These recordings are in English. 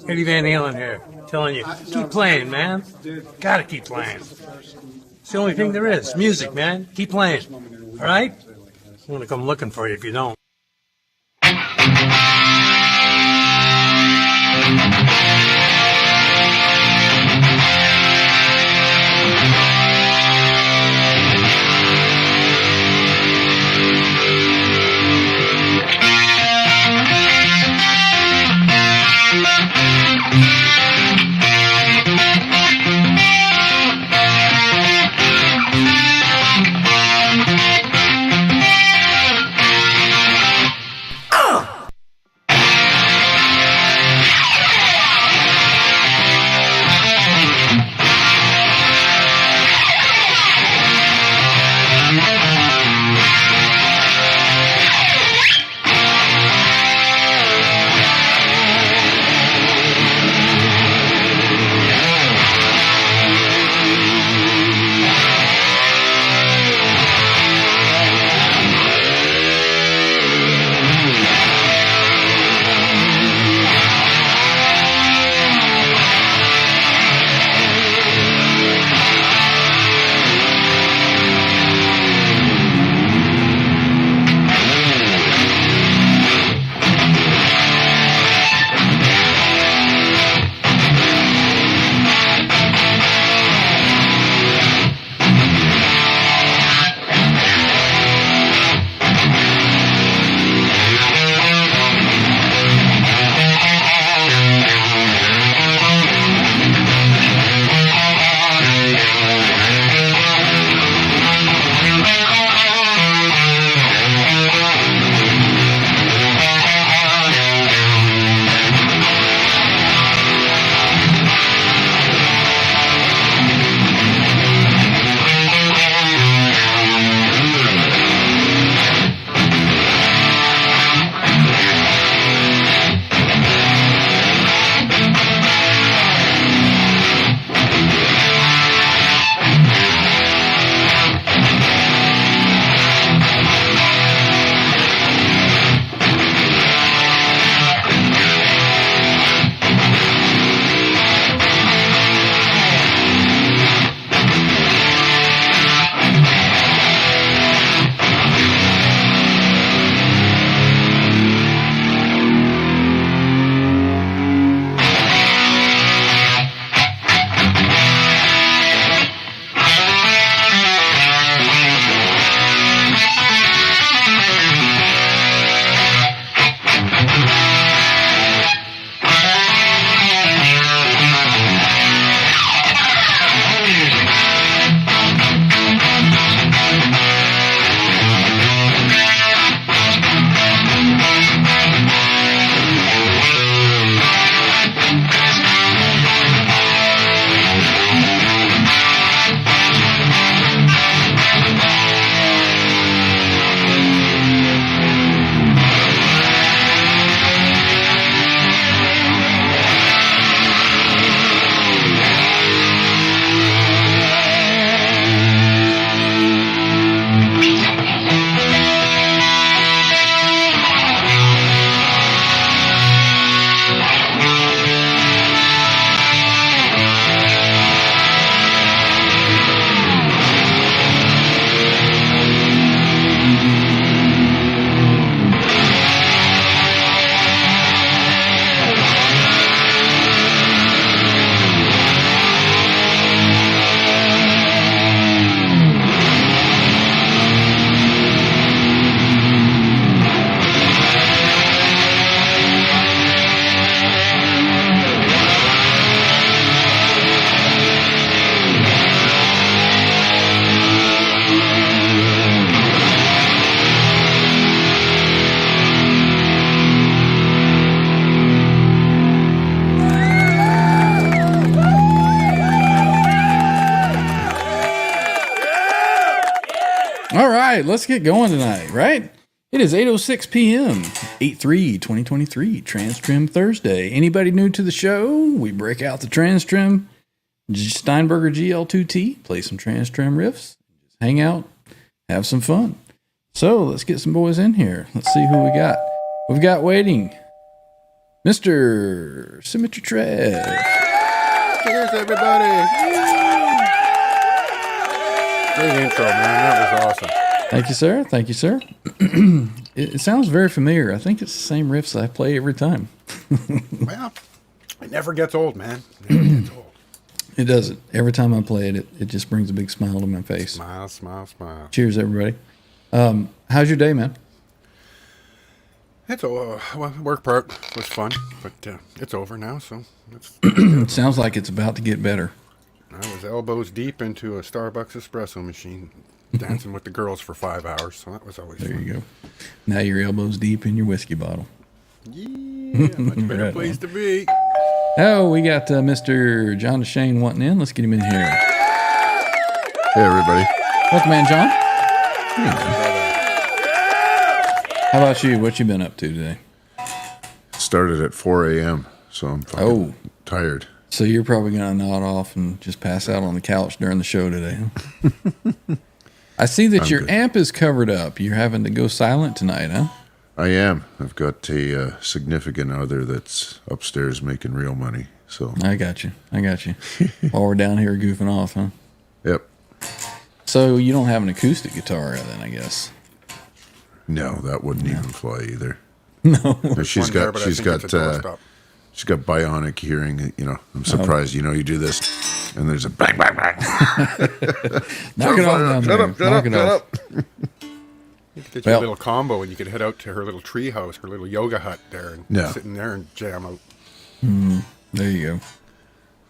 Eddie Van Halen here, telling you, keep playing, man. Gotta keep playing. It's the only thing there is. Music, man. Keep playing. All right? I'm gonna come looking for you if you don't. All right, let's get going tonight, right? It is 8:06 p.m., 8/3/2023, TransTrem Thursday. Anybody new to the show? We break out the TransTrem Steinberger GL2T, play some TransTrem riffs, just hang out, have some fun. So let's get some boys in here. Let's see who we got. We've got waiting Mr. Symmetry Trev. Cheers, everybody. Great intro, man. That was awesome. Thank you, sir. Thank you, sir. It sounds very familiar. I think it's the same riffs I play every time. Well, it never gets old, man. It never gets old. It doesn't. Every time I play it, it just brings a big smile to my face. Smile, smile, smile. Cheers, everybody. How's your day, man? It's well, work part was fun, but it's over now, so it's It sounds like it's about to get better. I was elbows deep into a Starbucks espresso machine, dancing with the girls for 5 hours, so that was always There fun. you go. Now your elbows deep in your whiskey bottle. Yeah, much better Right place on. to be. Oh, we got Mr. John DeShane wanting in. Let's get him in here. Hey, everybody. Welcome, man, John. There you go. How about you? What you been up to today? Started at 4 a.m., so I'm fucking tired. So you're probably going to nod off and just pass out on the couch during the show today, huh? I see that your good. amp is covered up. You're having to go silent tonight, huh? I am. I've got a significant other that's upstairs making real money. So, I got you. While we're down here goofing off, huh? yep. So you don't have an acoustic guitar then, I guess. No, that wouldn't even fly either. No. But she's One there, got but I she's think got it's a doorstop. she's got bionic hearing. You know, I'm surprised. You know, you do this, and there's a bang, bang, bang. Knock it off down Shut there. up! Shut Knock up! it Shut off. up! You could get Well- your little combo, and you could head out to her little tree house, her little yoga hut there, and Yeah. sit in there and jam out. There you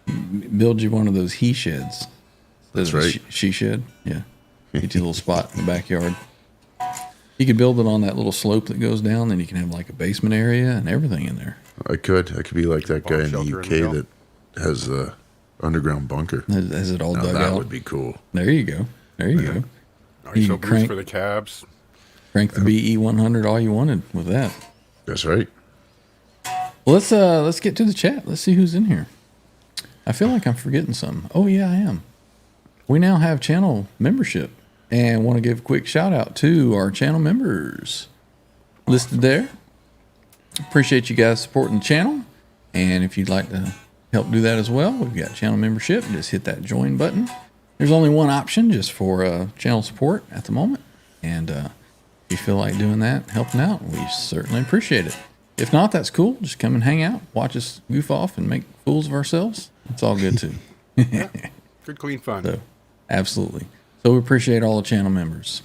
go. Build you one of those he sheds. That's Those right. She shed. Yeah. Get you a little spot in the backyard. You could build it on that little slope that goes down, then you can have like a basement area and everything in there. I could be like that guy in the shelter in UK the hill. that has a underground bunker. Has it all Now dug that out? would be cool. There you go. There you go. ISO can boost for the cabs. Crank the BE 100 all you wanted with that. That's right. Well, let's get to the chat. Let's see who's in here. I feel like I'm forgetting some. Oh yeah, I am. We now have channel membership, and want to give a quick shout out to our channel members listed there. Appreciate you guys supporting the channel, and if you'd like to help do that as well, we've got channel membership. Just hit that join button. There's only one option just for channel support at the moment, and if you feel like doing that, helping out, we certainly appreciate it. If not, that's cool. Just come and hang out, watch us goof off, and make fools of ourselves. It's all good too. Good, clean fun. So, absolutely. So we appreciate all the channel members.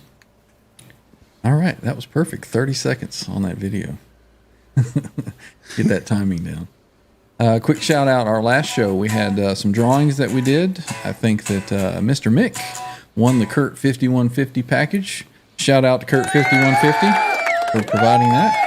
All right, that was perfect. 30 seconds on that video. Get that timing down. Quick shout out. Our last show, we had some drawings that we did. I think that Mr. Mick won the Kurt 5150 package. Shout out to Kurt 5150 for providing that.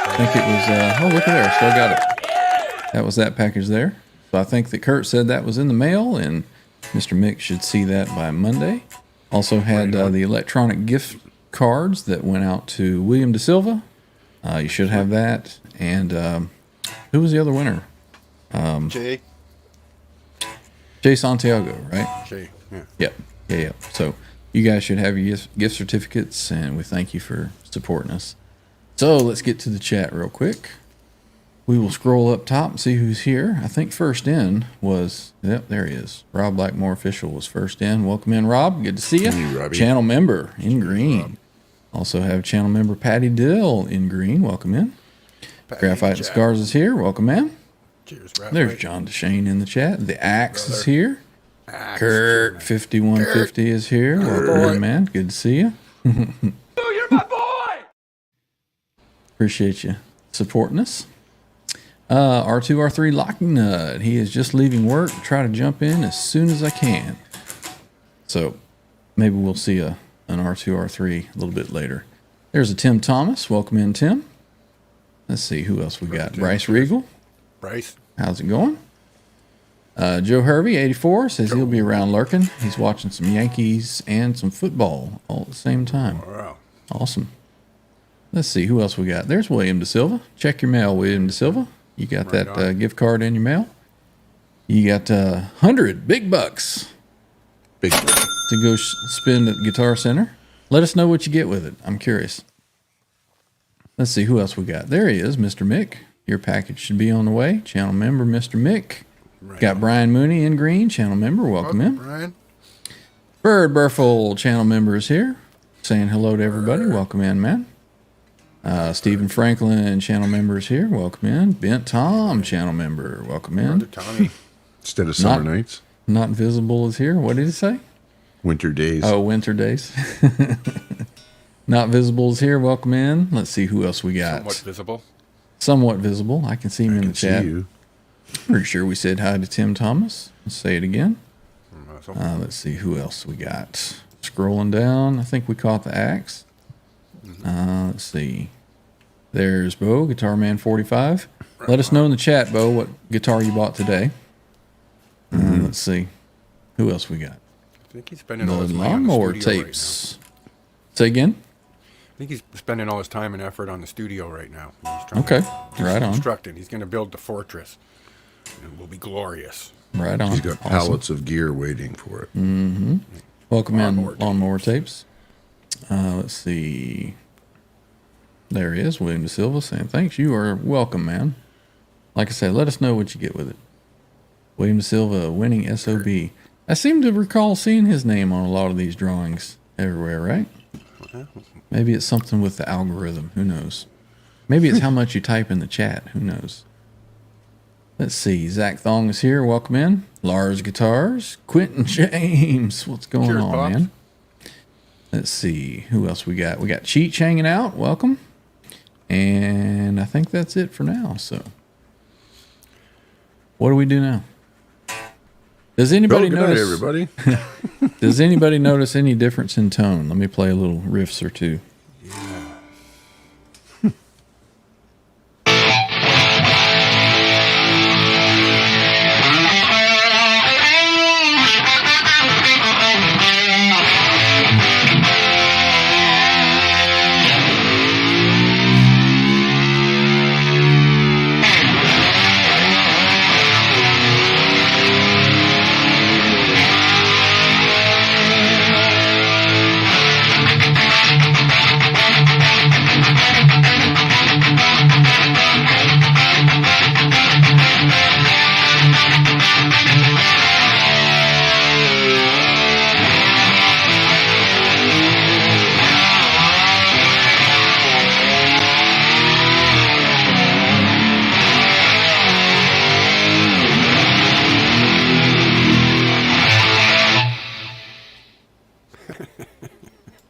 I think it was, oh, look at there. Still got it. That was that package there. So I think that Kurt said that was in the mail, and Mr. Mick should see that by Monday. Also had the electronic gift cards that went out to William De Silva. You should have that. And who was the other winner? Jay. Jay Santiago, right? Jay. Yeah. Yep. Yeah. So you guys should have your gift certificates, and we thank you for supporting us. So let's get to the chat real quick. We will scroll up top and see who's here. I think first in was, yep, there he is. Rob Blackmore Official was first in. Welcome in, Rob. Good to see you. Hey, Robbie. Channel member in green. Also have channel member Patty Dill in green. Welcome in. Graphite and Jack. Scars is here. Welcome in. Cheers, Raph. There's John DeShane in the chat. The Axe is here. Axe. Kurt 5150 is here. Welcome in, man. Good to see you. You're my boy! Appreciate you supporting us. R2, R3 Locking Nut. He is just leaving work to try to jump in as soon as I can. So maybe we'll see an R2, R3 a little bit later. There's a Tim Thomas. Welcome in, Tim. Let's see who else we got. Bryce Regal. Bryce. How's it going? Joe Hervey, 84, says he'll be around lurking. He's watching some Yankees and some football all at the same time. Wow. Awesome. Let's see who else we got. There's William De Silva. Check your mail, William De Silva. You got Right that on. gift card in your mail. You got 100 big bucks Big. to go spend at Guitar Center. Let us know what you get with it. I'm curious. Let's see who else we got. There he is, Mr. Mick. Your package should be on the way. Channel member, Mr. Mick. Right. Got Brian Mooney in green, channel member. Welcome in. Brian. Bird Burful, channel member, is here. Saying hello to everybody. Welcome in, man. Stephen Franklin, channel member, is here. Welcome in. Bent Tom, channel member. Welcome in. Brother Tommy. Instead of summer nights, Not Visible is here. What did he say? winter days. Oh, winter days. Not Visible is here. Welcome in. Let's see who else we got. Somewhat visible. Somewhat visible. I can see him I in can the chat. see you. Pretty sure we said hi to Tim Thomas. Let's say it again. So Let's see who else we got. Scrolling down, I think we caught the axe. Let's see. There's Bo, Guitar Man 45. Let us know in the chat, Bo, what guitar you bought today. Let's see. Who else we got? I think he's spending The all his money on the lawnmower studio right tapes. Say again? now. I think he's spending all his time and effort on the studio right now. He's trying Okay. to Right on. construct it. He's going to build the fortress. It will be glorious. Right on. He's got Awesome. pallets of gear waiting for it. Welcome Lawnmower in, Lawnmower Tapes. Let's see. There he is, William De Silva, saying thanks. You are welcome, man. Like I said, let us know what you get with it. William De Silva, winning SOB. I seem to recall seeing his name on a lot of these drawings everywhere, right? Maybe it's something with the algorithm. Who knows? Maybe it's how much you type in the chat. Who knows? Let's see. Zach Thong is here. Welcome in. Lars Guitars. Quentin James. What's going Cheers, on, Pops. man? Let's see. Who else we got? We got Cheech hanging out. Welcome. And I think that's it for now. So, what do we do now? Does anybody Good night, notice? everybody. Does anybody notice any difference in tone? Let me play a little riffs or two.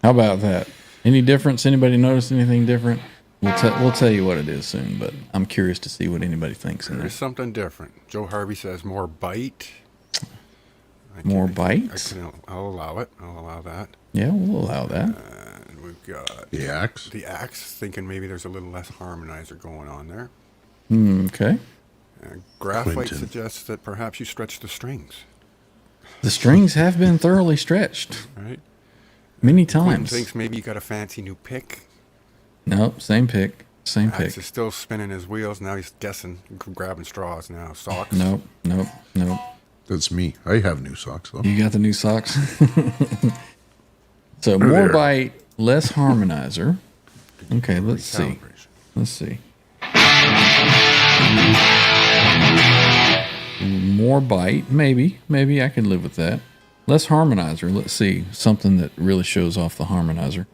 How about that? Any difference? Anybody notice anything different? We'll tell you what it is soon, but I'm curious to see what anybody thinks in there. There's something different. Joe Harvey says more bite. More bite? I'll allow it. I'll allow that. Yeah, we'll allow that. And we've got The axe. the axe, thinking maybe there's a little less harmonizer going on there. Okay. Graphite Clinton. suggests that perhaps you stretch the strings, The strings have been thoroughly stretched right? many Quentin times. thinks maybe you got a fancy new pick. Nope, same pick. Same Axe pick. is still spinning his wheels. Now he's guessing, grabbing straws now. Socks. Nope. That's me. I have new socks though. You got the new socks? So They're more there. bite, less harmonizer. Okay, let's see. Recalibration. Let's see. More bite, maybe I can live with that. Less harmonizer. Let's see something that really shows off the harmonizer.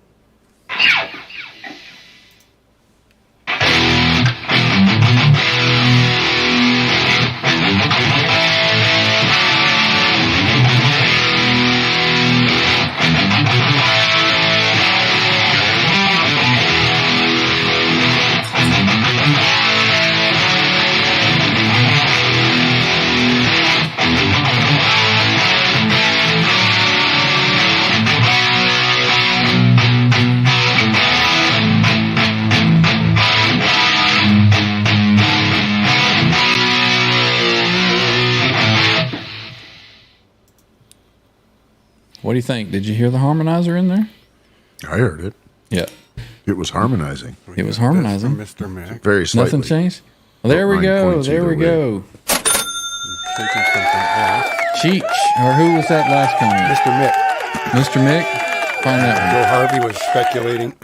What do you think? Did you hear the harmonizer in there? I heard it. Yeah, It was harmonizing. it was This harmonizing. from Mr. Mac. Very slightly. Nothing changed. Well, there we 9 go. points There either we way. go. Taking something off. Cheech, or who was that last comment? Mr. Mick. Mr. Mick? Find that one. Joe Harvey was speculating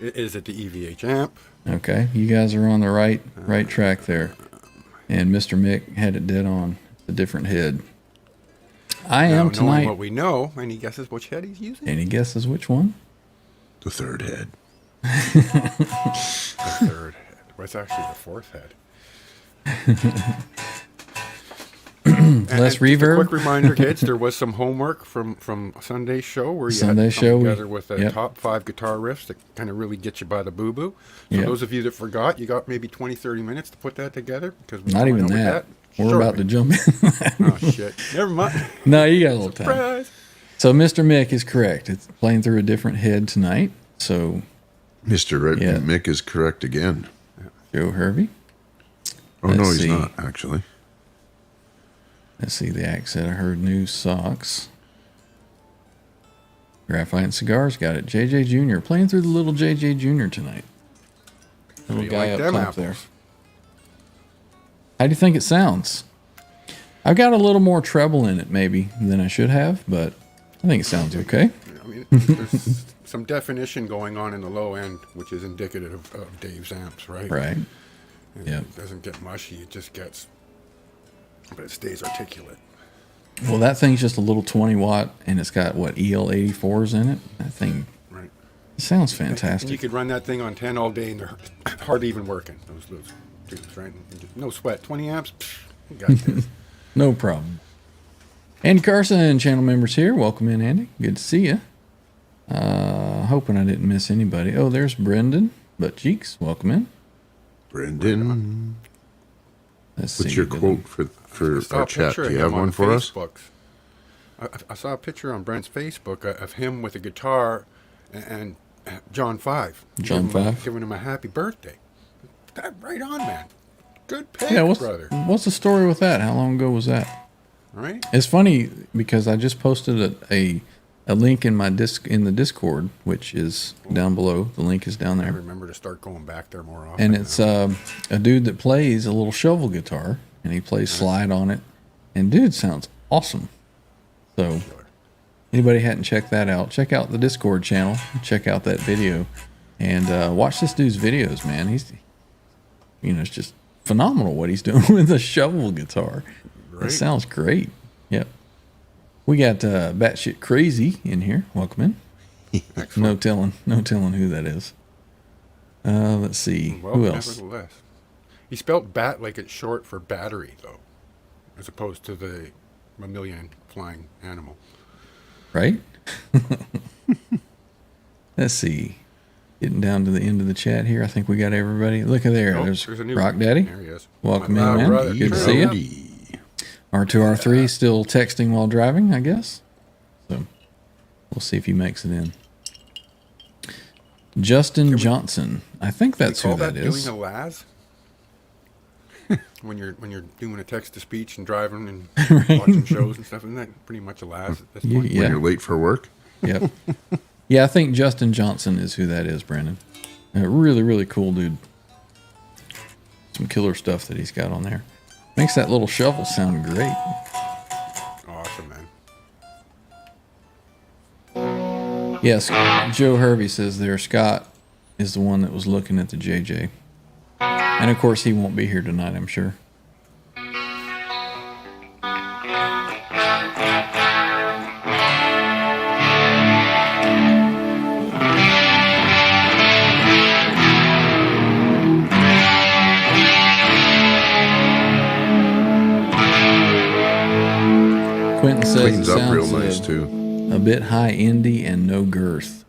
Is it the EVH amp? Okay, you guys are on the right track there. And Mr. Mick had it dead on. A different head. I am Knowing tonight. what we know, any guesses which head he's using? Any guesses which one? The third head. The third head. Well, it's actually the fourth head. Less Just reverb. a quick reminder, kids, there was some homework from Sunday's show where you Sunday had to show, come we- together with the yep. top 5 guitar riffs that kind of really get you by the boo-boo. So Yep. those of you that forgot, you got maybe 20, 30 minutes to put that together. Because we Not went even over that. We're about to jump in. Oh, shit. Never mind. No, you got a little time. Surprise. So Mr. Mick is correct. It's playing through a different head tonight. So Mr. Yeah. Mick is correct again. Joe Hervey. Oh, no, Let's he's see. not, actually. Let's see the accent. I heard new socks. Graphite and Cigars got it. JJ Jr. playing through the little JJ Jr. tonight. Little you guy like up them top apples? there. How do you think it sounds? I've got a little more treble in it maybe than I should have, but I think it sounds okay. I mean, there's some definition going on in the low end, which is indicative of Dave's amps, right? Right. And Yep. It doesn't get mushy. It just gets, but it stays articulate. Well, that thing's just a little 20 watt, and it's got what EL84s in it. That thing Right. sounds And you fantastic. could run that thing on 10 all day, and they're hardly even working. Those tubes, right? No sweat. 20 amps. Psh, you got this. No problem. Andy Carson, channel members here. Welcome in, Andy. Good to see you. Hoping I didn't miss anybody. Oh, there's Brendan Butt Cheeks. Welcome in. Brendan, Let's what's see. your Dylan. quote for I saw our a chat? picture Do of you him have on one for us? Facebook. I saw a picture on Brent's Facebook of him with a guitar and John 5. John 5? Giving him a happy birthday. That right on, man. Good pick, Yeah, brother. what's the story with that? How long ago was that? Right? It's funny because I just posted a link in my in the Discord, which is down below. The link is down I there. remember to start going back there more often. And it's a dude that plays a little shovel guitar, and he plays slide on it. And dude sounds awesome. So anybody hadn't checked that out, check out the Discord channel, check out that video, and watch this dude's videos, man. He's, it's just phenomenal what he's doing with a shovel guitar. It Right. sounds great. Yep. We got Batshit Crazy in here. Welcome in. No telling who that is. Let's see. Well, Who else? nevertheless. He spelt bat like it's short for battery, though, as opposed to the mammalian flying animal. Right? Let's see. Getting down to the end of the chat here. I think we got everybody. Look at there. Oh, there's a new Rock one. Daddy. There he is. Welcome My in, loud man. brother. Good to see you. R2R3 still texting while driving, I guess. So we'll see if he makes it in. Justin Johnson. I think that's who Call that is. doing a Laz? when you're doing a text to speech and driving and watching shows and stuff, isn't that pretty much a Laz at this point? Yeah. When you're late for work? Yep. Yeah, I think Justin Johnson is who that is, Brandon. Really, really cool dude. Some killer stuff that he's got on there. Makes that little shovel sound great. Awesome, man. Yes, Joe Hervey says there Scott is the one that was looking at the JJ. And of course he won't be here tonight, I'm sure. Quentin says Cleans it up real sounds nice, too. a bit high indie and no girth.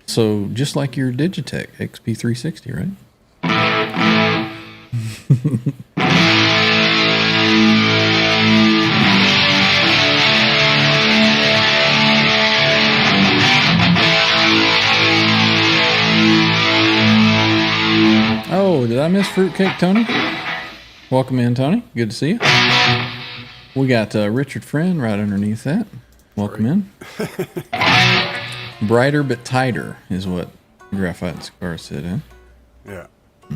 So just like your Digitech XP360, right? Oh, did I miss Fruitcake Tony? Welcome in, Tony. Good to see you. We got Richard Friend right underneath that. Welcome in. Brighter but tighter is what Graphite and Scar said, huh? Yeah.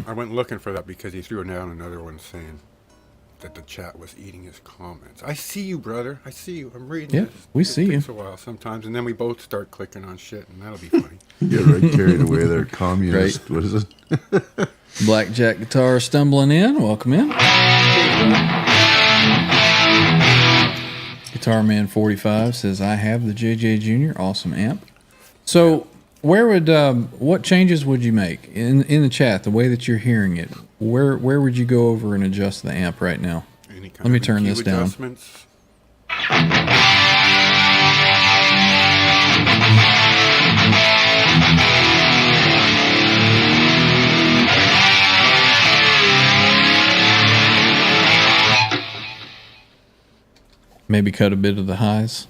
I went looking for that because he threw down another one saying that the chat was eating his comments. I see you, brother. I see you. I'm reading Yeah, this. we It see you. takes a while sometimes, and then we both start clicking on shit, and that'll be funny. You get right carried away there, communist. Right. What is it? Blackjack guitar stumbling in. Welcome in. Guitar Man 45 says, I have the JJ Jr. Awesome amp. So where would what changes would you make in the chat, the way that you're hearing it? Where would you go over and adjust the amp right now? Any kind Let me of turn EQ this down. adjustments? Maybe cut a bit of the highs.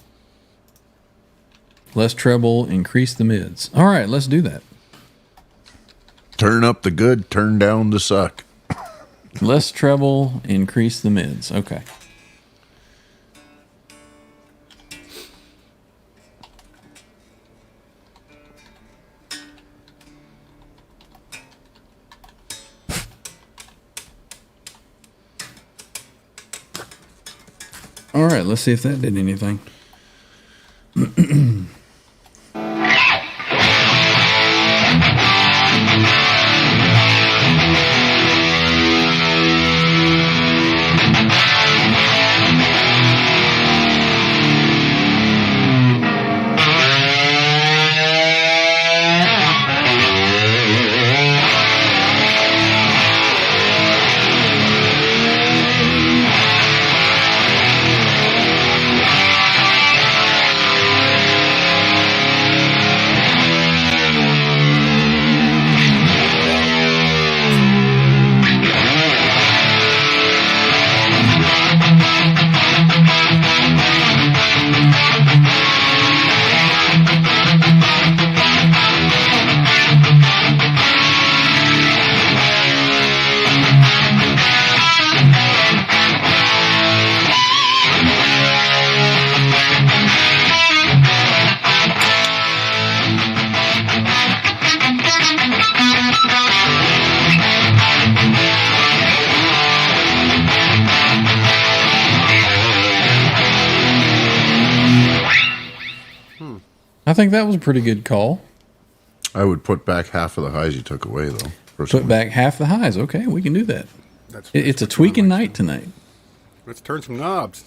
Less treble, increase the mids. All right, let's do that. Turn up the good, turn down the suck. Less treble, increase the mids. Okay. All right, let's see if that did anything. I think that was a pretty good call. I would put back half of the highs you took away, though. Put back half the highs. Okay, we can do that. It's a tweaking night tonight. Let's turn some knobs.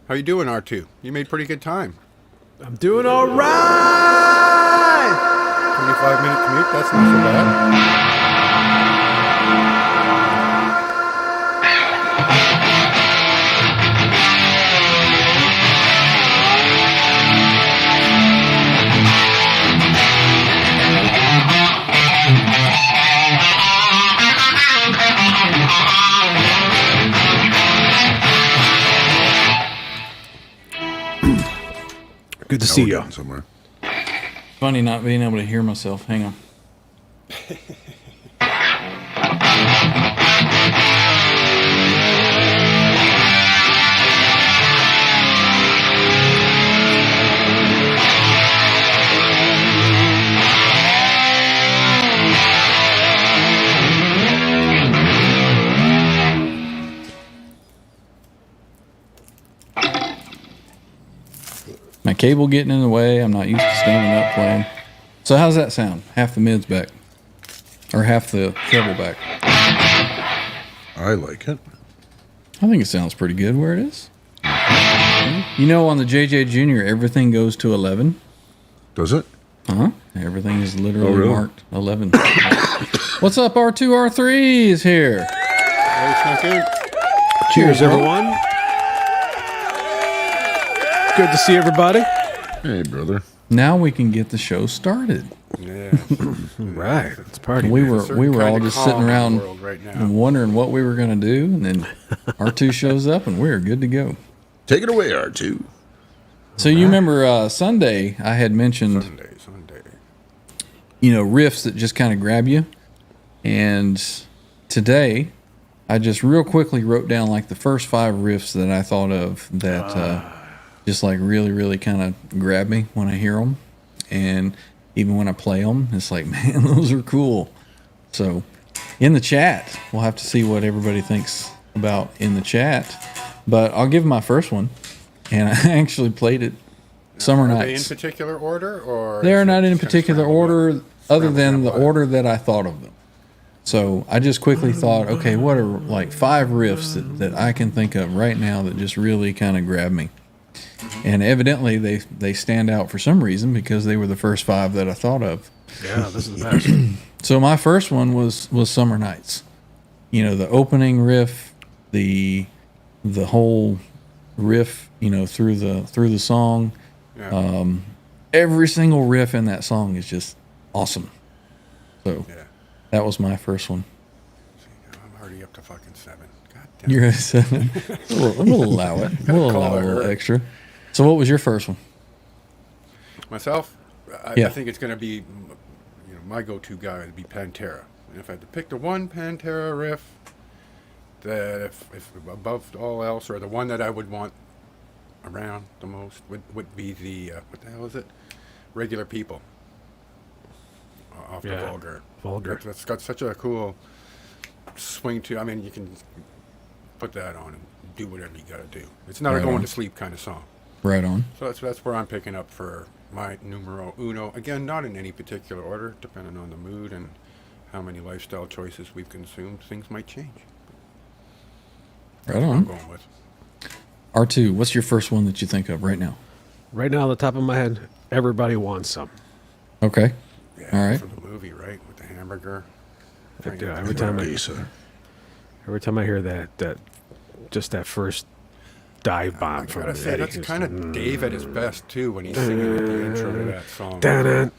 How you doing, R2? You made pretty good time. I'm doing all right. 25-minute commute, that's not so bad. Good to see you. Somewhere. Funny not being able to hear myself. Hang on. My cable getting in the way. I'm not used to standing up playing. So how's that sound? Half the mids back. Or half the treble back. I like it. I think it sounds pretty good where it is. You know, on the JJ Jr., everything goes to 11. Does it? Uh-huh. Everything is literally really? marked 11. What's up, R2, R3 is here. Cheers, everyone. Good to see everybody. Hey, brother. Now we can get the show started. Yeah. Right, it's party. We were all kinda just calm sitting in the around world right now. and wondering what we were going to do, and then R2 shows up, and we're good to go. Take it away, R2. So you remember Sunday, I had mentioned, Sunday. you know, riffs that just kind of grab you. And today, I just real quickly wrote down like the first 5 riffs that I thought of that just like really, really kind of grab me when I hear them. And even when I play them, it's like, man, those are cool. So in the chat, we'll have to see what everybody thinks about in the chat. But I'll give my first one. And I actually played it Summer Are they in Nights. particular order, or They're is not it in just kinda particular scrambled order up? other Scrambled than the up? order that I thought of them. So I just quickly thought, okay, what are like 5 riffs that I can think of right now that just really kind of grab me? And evidently they stand out for some reason because they were the first 5 that I thought of. Yeah, this is the best. So my first one was Summer Nights. You know, the opening riff, the whole riff, you know, through the song. Yeah. Every single riff in that song is just awesome. So Yeah. that was my first one. I'm already up to fucking 7. God damn. You're at 7. We'll allow it. We'll allow a little extra. So what was your first one? Myself, Yeah. I think it's going to be, my go-to guy would be Pantera. And if I had to pick the one Pantera riff that, if above all else, or the one that I would want around the most, would be the what the hell is it? Regular People. Off the Yeah. Vulgar. Vulgar. That's got such a cool swing to. I mean, you can put that on and do whatever you got to do. It's not Right a going on. to sleep kind of song. Right on. So that's where I'm picking up for my numero uno. Again, not in any particular order, depending on the mood and how many lifestyle choices we've consumed. Things might change. Right That's what I'm on. going with. R2, what's your first one that you think of right now? Right now, on the top of my head, everybody wants some. Okay. Yeah, All right. from the movie, right, with the hamburger. But, every time I hear that just that first dive I bomb from gotta say, Eddie, that's it's kind of Dave at his best too when he's singing at the intro to that song. dun-dun.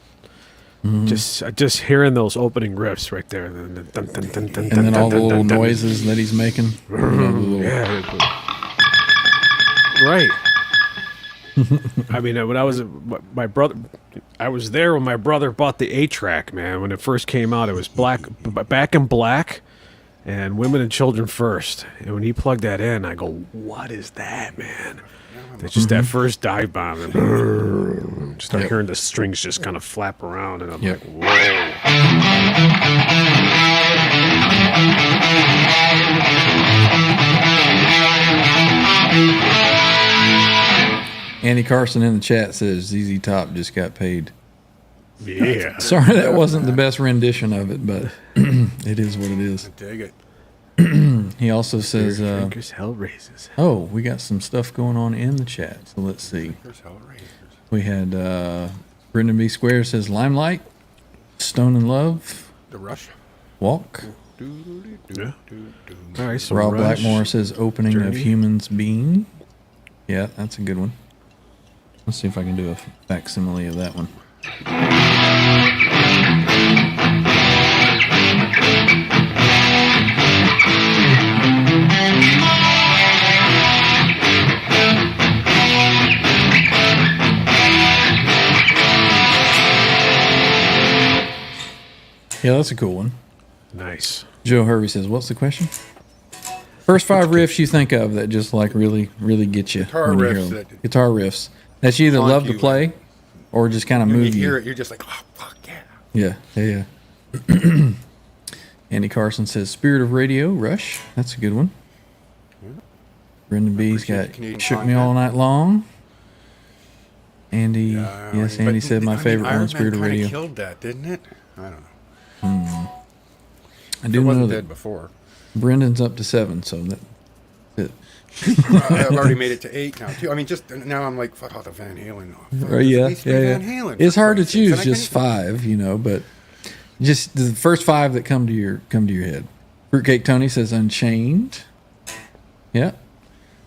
Just hearing those opening riffs right there, and And then all the little noises that he's making. You know, the little- Right. I mean, when I was my brother, I was there when my brother bought the 8-track. Man, when it first came out, it was Back in Black, and Women and Children First. And when he plugged that in, I go, "What is that, man?" It's just that first dive bomb, and start hearing the strings just kind of flap around, and I'm Yep. like, "Whoa!" Andy Carson in the chat says ZZ Top just got paid. Yeah. Sorry, that wasn't the best rendition of it, but it is what it is. Dig it. He also says, Drinkers, Hell Raises. oh, we got some stuff going on in the chat. So let's see. Here's Hellraisers. We had Brendan B. Square says Limelight, Stone and Love, The Rush. Walk. Yeah. All right, so Rob Rush. Blackmore says Opening of Journey. Humans Being. Yeah, that's a good one. Let's see if I can do a facsimile of that one. Yeah, that's a cool one. Nice. Joe Hervey says, what's the question? First 5 riffs you think of that just like really get you. Guitar when you hear riffs them. that- Guitar riffs that you either Haunt love to you. play or just kind of When you move hear you. it, you're just like, oh, fuck yeah. Yeah. Andy Carson says Spirit of Radio, Rush. That's a good one. Brendan B's appreciate got the Canadian Shook Me All Night Long. Andy, yes, But, Andy said my favorite Iron one, Spirit Man of kinda Radio. killed that, didn't it? I don't know. I It do know wasn't that dead before. Brendan's up to 7, so that's it. I've already made it to 8 now, too. I mean, just now I'm like, fuck all the Van Halen. Oh, fuck, Right, yeah, these yeah, three yeah. Van Halen, It's for hard to Christ's sakes. choose And I just can't- 5, you know, but just the first 5 that come to your head. Fruitcake Tony says Unchained. Yeah.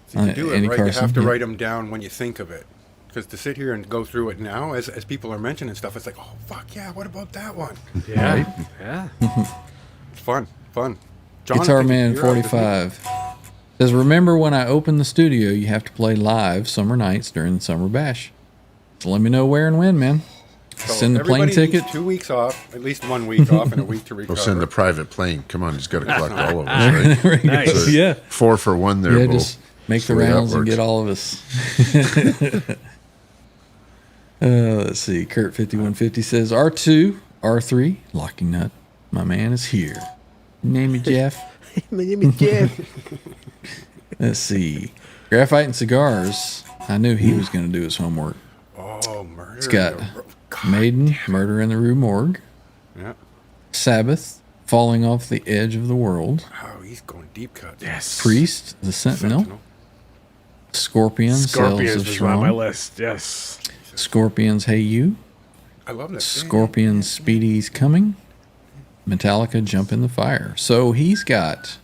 See, to do it Andy right, you Carson, have to yeah. write them down when you think of it. Because to sit here and go through it now, as people are mentioning stuff, it's like, oh, fuck yeah, what about that one? Yeah. Yeah. It's fun. Guitar Jonathan, Man you're up, isn't it? 45 says, remember when I open the studio, you have to play live summer nights during the summer bash. So let me know where and when, man. So Send the plane everybody needs ticket. 2 weeks off, at least 1 week off, and a week to recover. We'll send a private plane. Come on, he's got to collect all of us, right? Nice. So Yeah. 4 for 1 there, Yeah, Bo. just make That's the way that rounds and works. get all of us. Let's see. Kurt 5150 says R2, R3, Locking Nut. My man is here. Name it Jeff. My name is Jeff. Let's see. Graphite and Cigars. I knew he was going to do his homework. Oh, It's got Maiden, Murder in the Rue Morgue. Yeah. Sabbath, Falling Off the Edge of the World. Oh, he's going deep cuts. Yes. Priest, The Sentinel. Scorpions, Scorpions Cells of was on my Shron. list. Yes. Scorpions, Hey You. I love that. Scorpions, Speedy's Coming. Metallica, Jump in the Fire. So he's got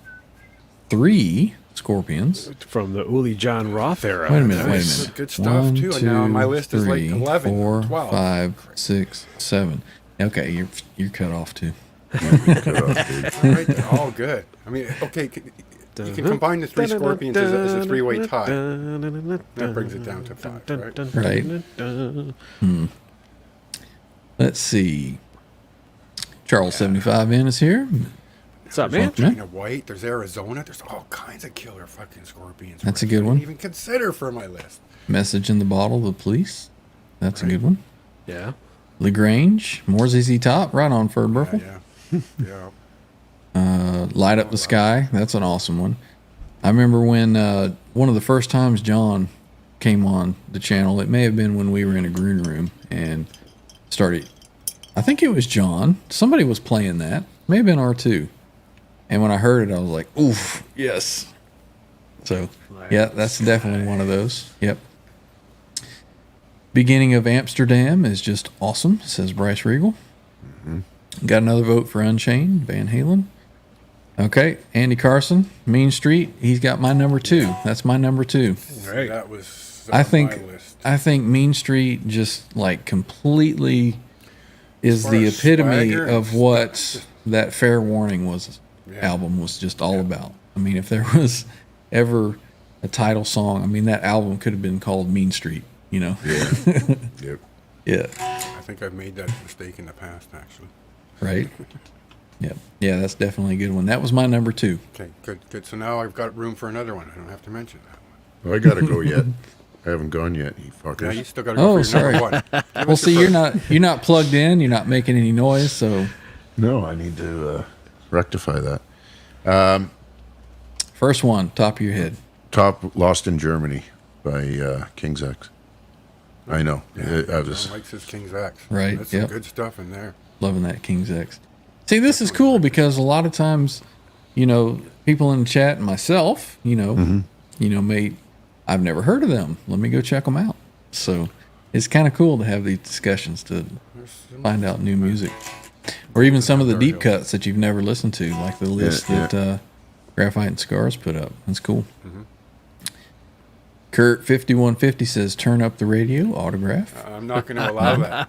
3 Scorpions. From the Uli John Roth era. Wait a minute, Nice. Good stuff, too. And now on my list is like 11, 4, 12. 5, 6, 7. Okay, you're cut off too. All right, they're all good. I mean, okay, you can combine the 3 Scorpions as a 3-way tie. That brings it down to 5, right? Right. Let's see. Charles 75N is here. What's up, man? China White, there's Arizona, there's all kinds of killer fucking Scorpions. That's a I good one. didn't even consider for my list. Message in the Bottle, The Police. That's a good one. Yeah. LaGrange, more ZZ Top, right on Ferd Burful. Yeah. Light Up the Sky, that's an awesome one. I remember when one of the first times John came on the channel, it may have been when we were in a green room and started, I think it was John. Somebody was playing that. May have been R2. And when I heard it, I was like, oof, yes. So, yeah, that's definitely one of those. Yep. Beginning of Amsterdam is just awesome, says Bryce Regal. Got another vote for Unchained, Van Halen. Okay, Andy Carson, Mean Street. He's got my number 2. That's my number 2. Right. That was I on think my list. I think Mean Street just like completely is far the as epitome swagger of and what that Fair Warning was album was just all about. I mean, if there was ever a title song, I mean that album could have been called Mean Street, you know. Yeah. Yep. Yeah. I think I've made that mistake in the past, actually. Right. Yep. Yeah, that's definitely a good one. That was my number 2. Okay, good. So now I've got room for another one. I don't have to mention that one. Well, I gotta go yet. I haven't gone yet, you fuckers. Yeah, you still got to go Oh, for your sorry. number 1. Give Well, us the see, first. you're not plugged in. You're not making any noise, so No, I need to rectify that. first one, top of your head. Top Lost in Germany by King's X. I know. I was. Mike says King's X. Right, That's some yep. good stuff in there. Loving that King's X. See, this is cool because a lot of times, you know, people in the chat and myself, you know, I've never heard of them. Let me go check them out. So it's kind of cool to have these discussions to find out new music, or even some of the deep cuts that you've never listened to, like the list that Graphite and Scars put up. That's cool. Kurt 5150 says, "Turn up the radio." Autograph. I'm not going to allow that.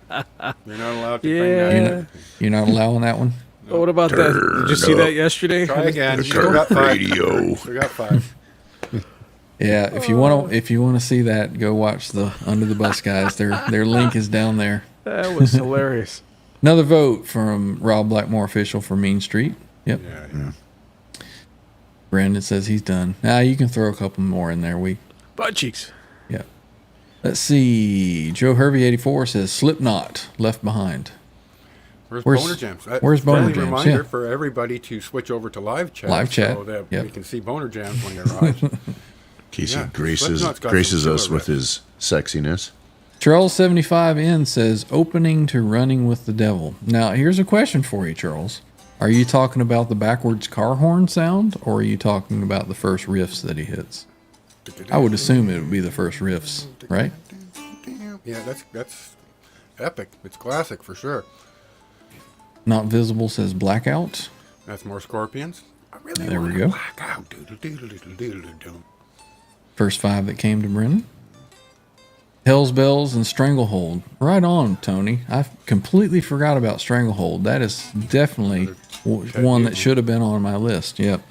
You're not allowed to bring that in. You're not allowing that one. Oh, what about that? Did you see that yesterday? Try again. The Still got Kurt 5. Radio. Still got 5. Yeah, if you want to see that, go watch the Under the Bus guys. Their link is down there. That was hilarious. Another vote from Rob Blackmore official for Mean Street. Yep. Yeah. Brandon says he's done. Now you can throw a couple more in there. Butt cheeks. Yeah. Let's see. Joe Hervey 84 says Slipknot, Left Behind. Where's Where's- Boner Jams? where's Boner Friendly Jams? reminder Yeah. for everybody to switch over to live chat. Live chat, So that yep. we can see Boner Jams when he arrives. Casey Yeah, graces Slipknot's got graces some us killer with his sexiness. Charles 75N says opening to Running with the Devil. Now, here's a question for you, Charles. Are you talking about the backwards car horn sound, or are you talking about the first riffs that he hits? I would assume it would be the first riffs, right? Yeah, that's epic. It's classic for sure. Not Visible says Blackout. That's more Scorpions. I really There we wanna go. black out. Doodle-doodle-doodle-doodle-doodle. First 5 that came to Brennan. Hell's Bells and Stranglehold. Right on, Tony. I completely forgot about Stranglehold. That is definitely one that should have been on my list. Yep.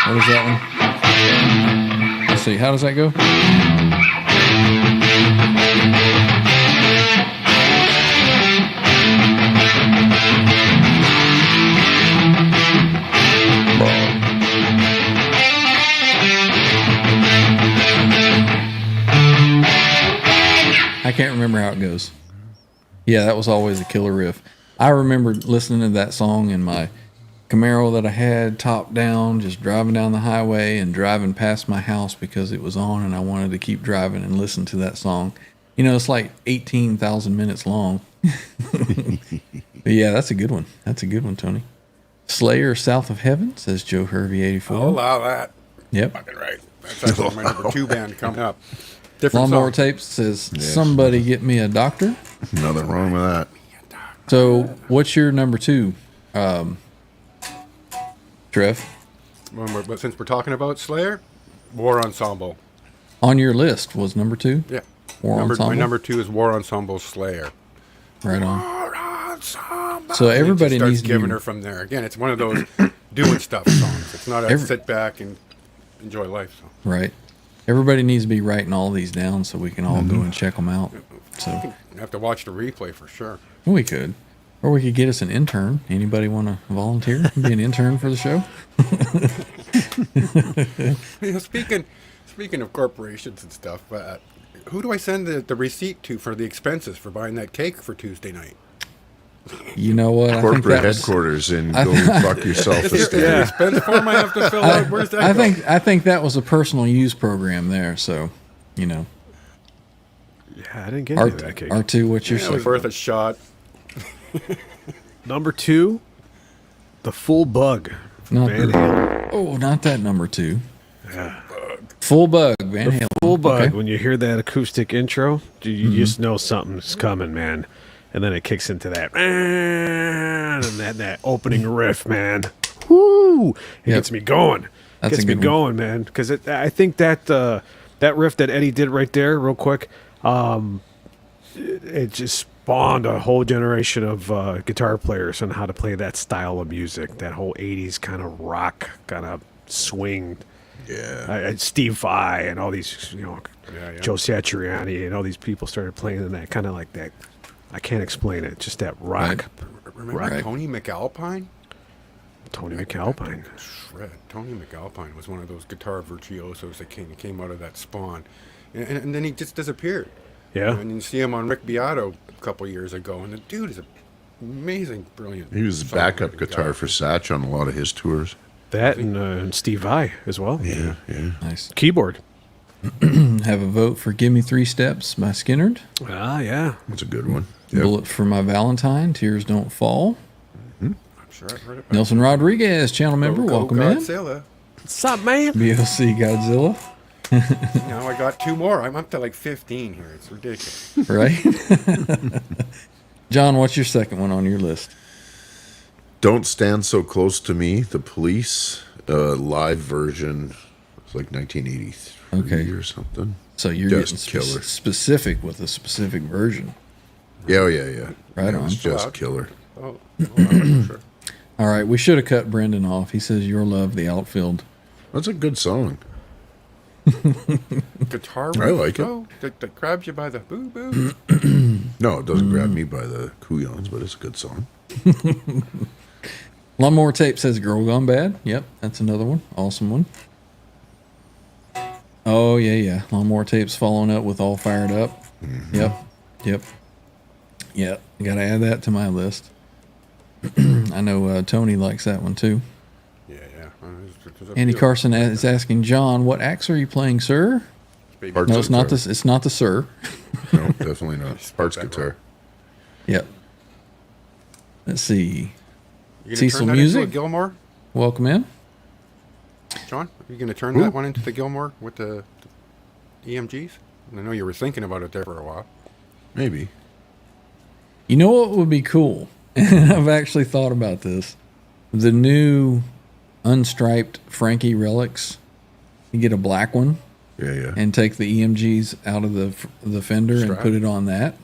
What is that one? Let's see. How does that go? I can't remember how it goes. Yeah, that was always a killer riff. I remember listening to that song in my Camaro that I had, top down, just driving down the highway and driving past my house because it was on and I wanted to keep driving and listen to that song. You know, it's like 18,000 minutes long. But yeah, that's a good one. That's a good one, Tony. Slayer, South of Heaven, says Joe Hervey 84. I'll allow that. Yep. Fucking right. That's actually my number 2 band coming up. Different Lawnmower song. Tapes says, somebody get me a doctor. Nothing wrong with that. So what's your number 2, Trev? But since we're talking about Slayer, War Ensemble. On your list was number 2? Yeah. War Ensemble? My number 2 is War Ensemble Slayer. Right on. War Ensemble. So everybody It just needs starts to giving be- her from there. Again, it's one of those doing stuff songs. It's not a sit back and enjoy life song. Right. Everybody needs to be writing all these down so we can all go and check them out. So You have to watch the replay for sure. we could. Or we could get us an intern. Anybody want to volunteer? Be an intern for the show? You know, speaking of corporations and stuff, who do I send the receipt to for the expenses for buying that cake for Tuesday night? You know what? I think Corporate that was, headquarters and go fuck yourself. Is there an expense form I have to fill out? Where's that go? I think that was a personal use program there. So, you know, Yeah, I didn't get any of that cake. R2, what's your It was second? worth a shot. Number 2, The Full Bug. Not Van the- Halen. Oh, not that number 2. Full Bug, Van Halen. Full Bug. Okay. When you hear that acoustic intro, you just know something's coming, man. And then it kicks into that, and that opening riff, man. Woo! It Yep. gets me going. That's Gets a me good one. going, man. Because I think that that riff that Eddie did right there, real quick, it just spawned a whole generation of guitar players on how to play that style of music. That whole '80s kind of rock, kind of swing. Yeah. Steve Vai and all these, Yeah. Joe Satriani and all these people started playing in that kind of like that. I can't explain it. Just that rock. Remember Right. Tony McAlpine? Tony McAlpine. Shred. Tony McAlpine was one of those guitar virtuosos that came out of that spawn. And then he just disappeared. Yeah. And you see him on Rick Beato a couple years ago, and the dude is an amazing, brilliant. He was songwriter backup guy. guitar for Satch on a lot of his tours. That and Steve Vai as well. Yeah. Nice. Keyboard. Have a vote for Give Me 3 Steps by Skinnerd. Ah, yeah. That's a good one. Yep. Bullet for My Valentine, Tears Don't Fall. I'm sure I've heard it. Nelson Rodriguez, channel member, Go welcome in. Godzilla. What's up, man? BOC Godzilla, Now I got 2 more. I'm up to like 15 here. It's ridiculous. right? John, what's your second one on your list? Don't Stand So Close to Me, The Police, live version. It's like 1983 Okay. or something. So you're Just getting killer. specific with a specific version. Yeah, oh, yeah. Right It was on. just Loud. killer. Oh, for sure. All right, we should have cut Brendan off. He says Your Love, The Outfield. That's a good song. Guitar I riff, like it. though, that grabs you by the boo-boo. No, it doesn't grab me by the couillons, but it's a good song. Lawnmower Tape says Girl Gone Bad. Yep, that's another one. Awesome one. Oh, yeah. Lawnmower Tape's following up with All Fired Up. Yep. Got to add that to my list. I know Tony likes that one too. Yeah. There's a Andy few. Carson is asking John, "What axe are you playing, sir?" Baby Parts No, it's guitar. not this. It's not the sir. No, definitely not. Parts guitar. Yep. Let's see. You gonna Cecil turn that Music? into a Gilmore, Welcome in. John? Are you going to turn that one into the Gilmore with the EMGs? I know you were thinking about it there for a while. Maybe. You know what would be cool? And I've actually thought about this. The new unstriped Frankie relics. You get a black one Yeah. and take the EMGs out of the fender and Strap. put it on that.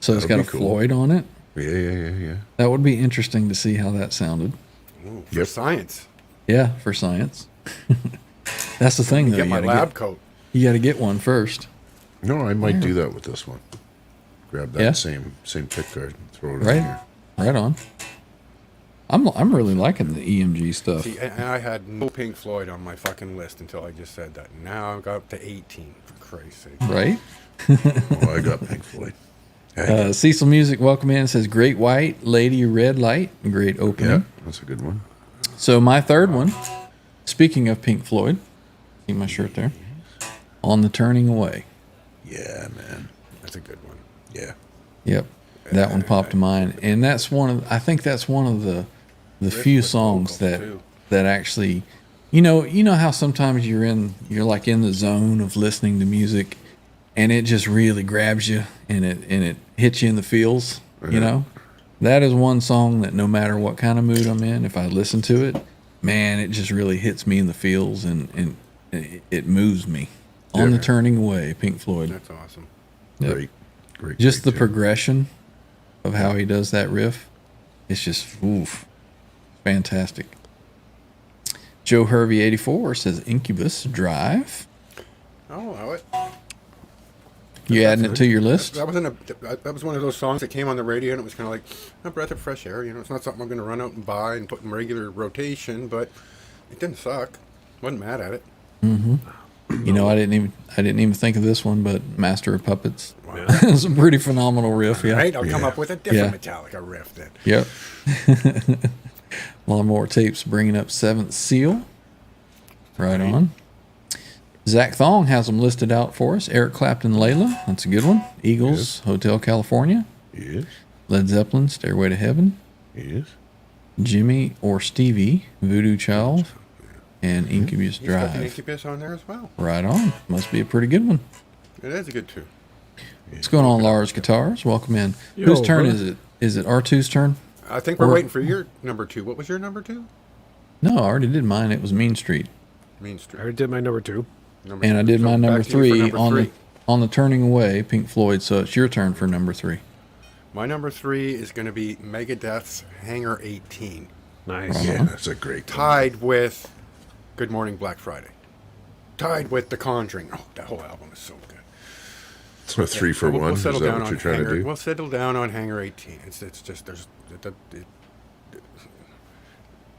So it's That'd got a be cool. Floyd on it. Yeah. That would be interesting to see how that sounded. Ooh, for Yep. science. Yeah, for science. That's the thing, though. Get my You lab coat. got to get one first. No, I might do that with this one. Grab that Yeah? same pick guard and throw it in Right, here. right on. I'm really liking the EMG stuff. See, and I had no Pink Floyd on my fucking list until I just said that. Now I've got up to 18, for Christ's sake. Right? Oh, I got Pink Floyd. Hey. Cecil Music, welcome in, says Great White, Lady Red Light. Great opening. Yeah, that's a good one. So my third one, speaking of Pink Floyd, see my shirt there? On the Turning Away. Yeah, man. That's a good one. Yeah. Yep. That one popped to mind. And that's I think that's one of the few with songs vocals, too. that actually, you know how sometimes you're like in the zone of listening to music and it just really grabs you and it hits you in the feels, you know? That is one song that no matter what kind of mood I'm in, if I listen to it, man, it just really hits me in the feels and it moves me. On the Turning Away, Pink Floyd. That's awesome. Yep. Great. Just the tune. progression of how he does that riff, it's just fantastic. Joe Hervey 84 says Incubus Drive. I'll allow it. You adding it to your list? That was one of those songs that came on the radio, and it was kind of like a breath of fresh air. You know, it's not something I'm going to run out and buy and put in regular rotation, but it didn't suck. Wasn't mad at it. You know, I didn't even think of this one, but Master of Puppets. Wow. It's a pretty phenomenal riff. Yeah. Right? I'll come up with a different Yeah. Metallica riff then. Yep. Lawnmower Tapes bringing up Seventh Seal. Right on. Zach Thong has them listed out for us. Eric Clapton, Layla. That's a good one. Eagles, Hotel California. Yes. Led Zeppelin, Stairway to Heaven. Yes. Jimmy or Stevie, Voodoo Child, and Incubus He's got the Drive. Incubus on there as well. Right on. Must be a pretty good one. It is a good tune. What's going on, Lars Guitars? Welcome in. Yo, Whose turn brother. is it? Is it R2's turn? I think we're Or- waiting for your number 2. What was your number 2? No, I already did mine. It was Mean Street. Mean I Street. already did my number 2. Number And I did so my back number to you for 3 number on 3. the Turning Away, Pink Floyd. So it's your turn for number 3. My number 3 is going to be Megadeth's Hangar 18, Nice. Yeah, that's a great. tied with Good Morning Black Friday, tied with The Conjuring. Oh, that whole album is so good. So 3 for We'll 1. Is that settle down what on you're trying Hangar. to do? We'll settle down on Hangar 18. It's just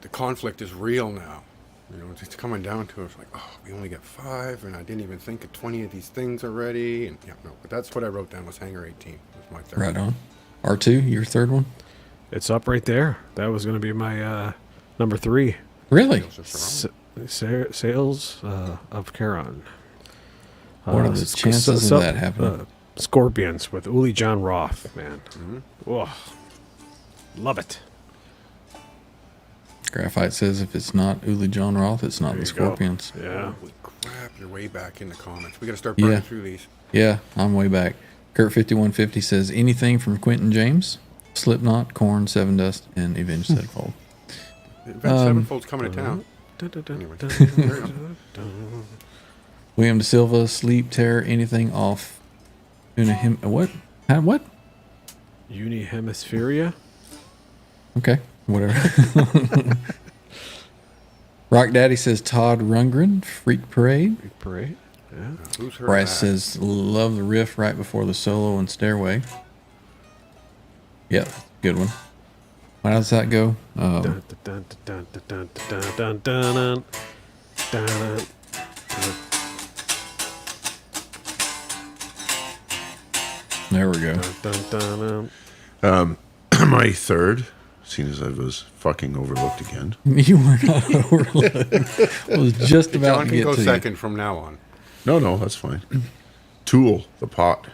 the conflict is real now. You know, it's coming down to it's like, oh, we only get 5, and I didn't even think of 20 of these things already. And yeah, no, but that's what I wrote down was Hangar 18. Was my third. Right on. R2, your third one? It's up right there. That was going to be my number 3. Really? Sales of Charon. What are the chances of that happening? Scorpions with Uli John Roth, man. Oh, love it. Graphite says if it's not Uli John Roth, it's not There the you go. Scorpions. Yeah. Holy crap, you're way back in the comments. We got to start burning Yeah. through these. Yeah, I'm way back. Kurt5150 says anything from Quentin James, Slipknot, Korn, Seven Dust, and Avenged Sevenfold. Event Sevenfold's coming to town. William De Silva, Sleep Terror, anything off what? What? Unihemispheria. Okay, whatever. Rock Daddy says Todd Rundgren, Freak Parade. Big Parade. Yeah. Who's heard Bryce that? says love the riff right before the solo and Stairway. Yep, good one. How does that go? Dun, dun, dun, dun, dun, dun, dun, dun, dun, dun, dun. There we go. Dun, dun, dun. My third, seeing as I was fucking overlooked again. You were not overlooked. I was just about John to can get go to second from now on. No, that's fine. Tool, the pot.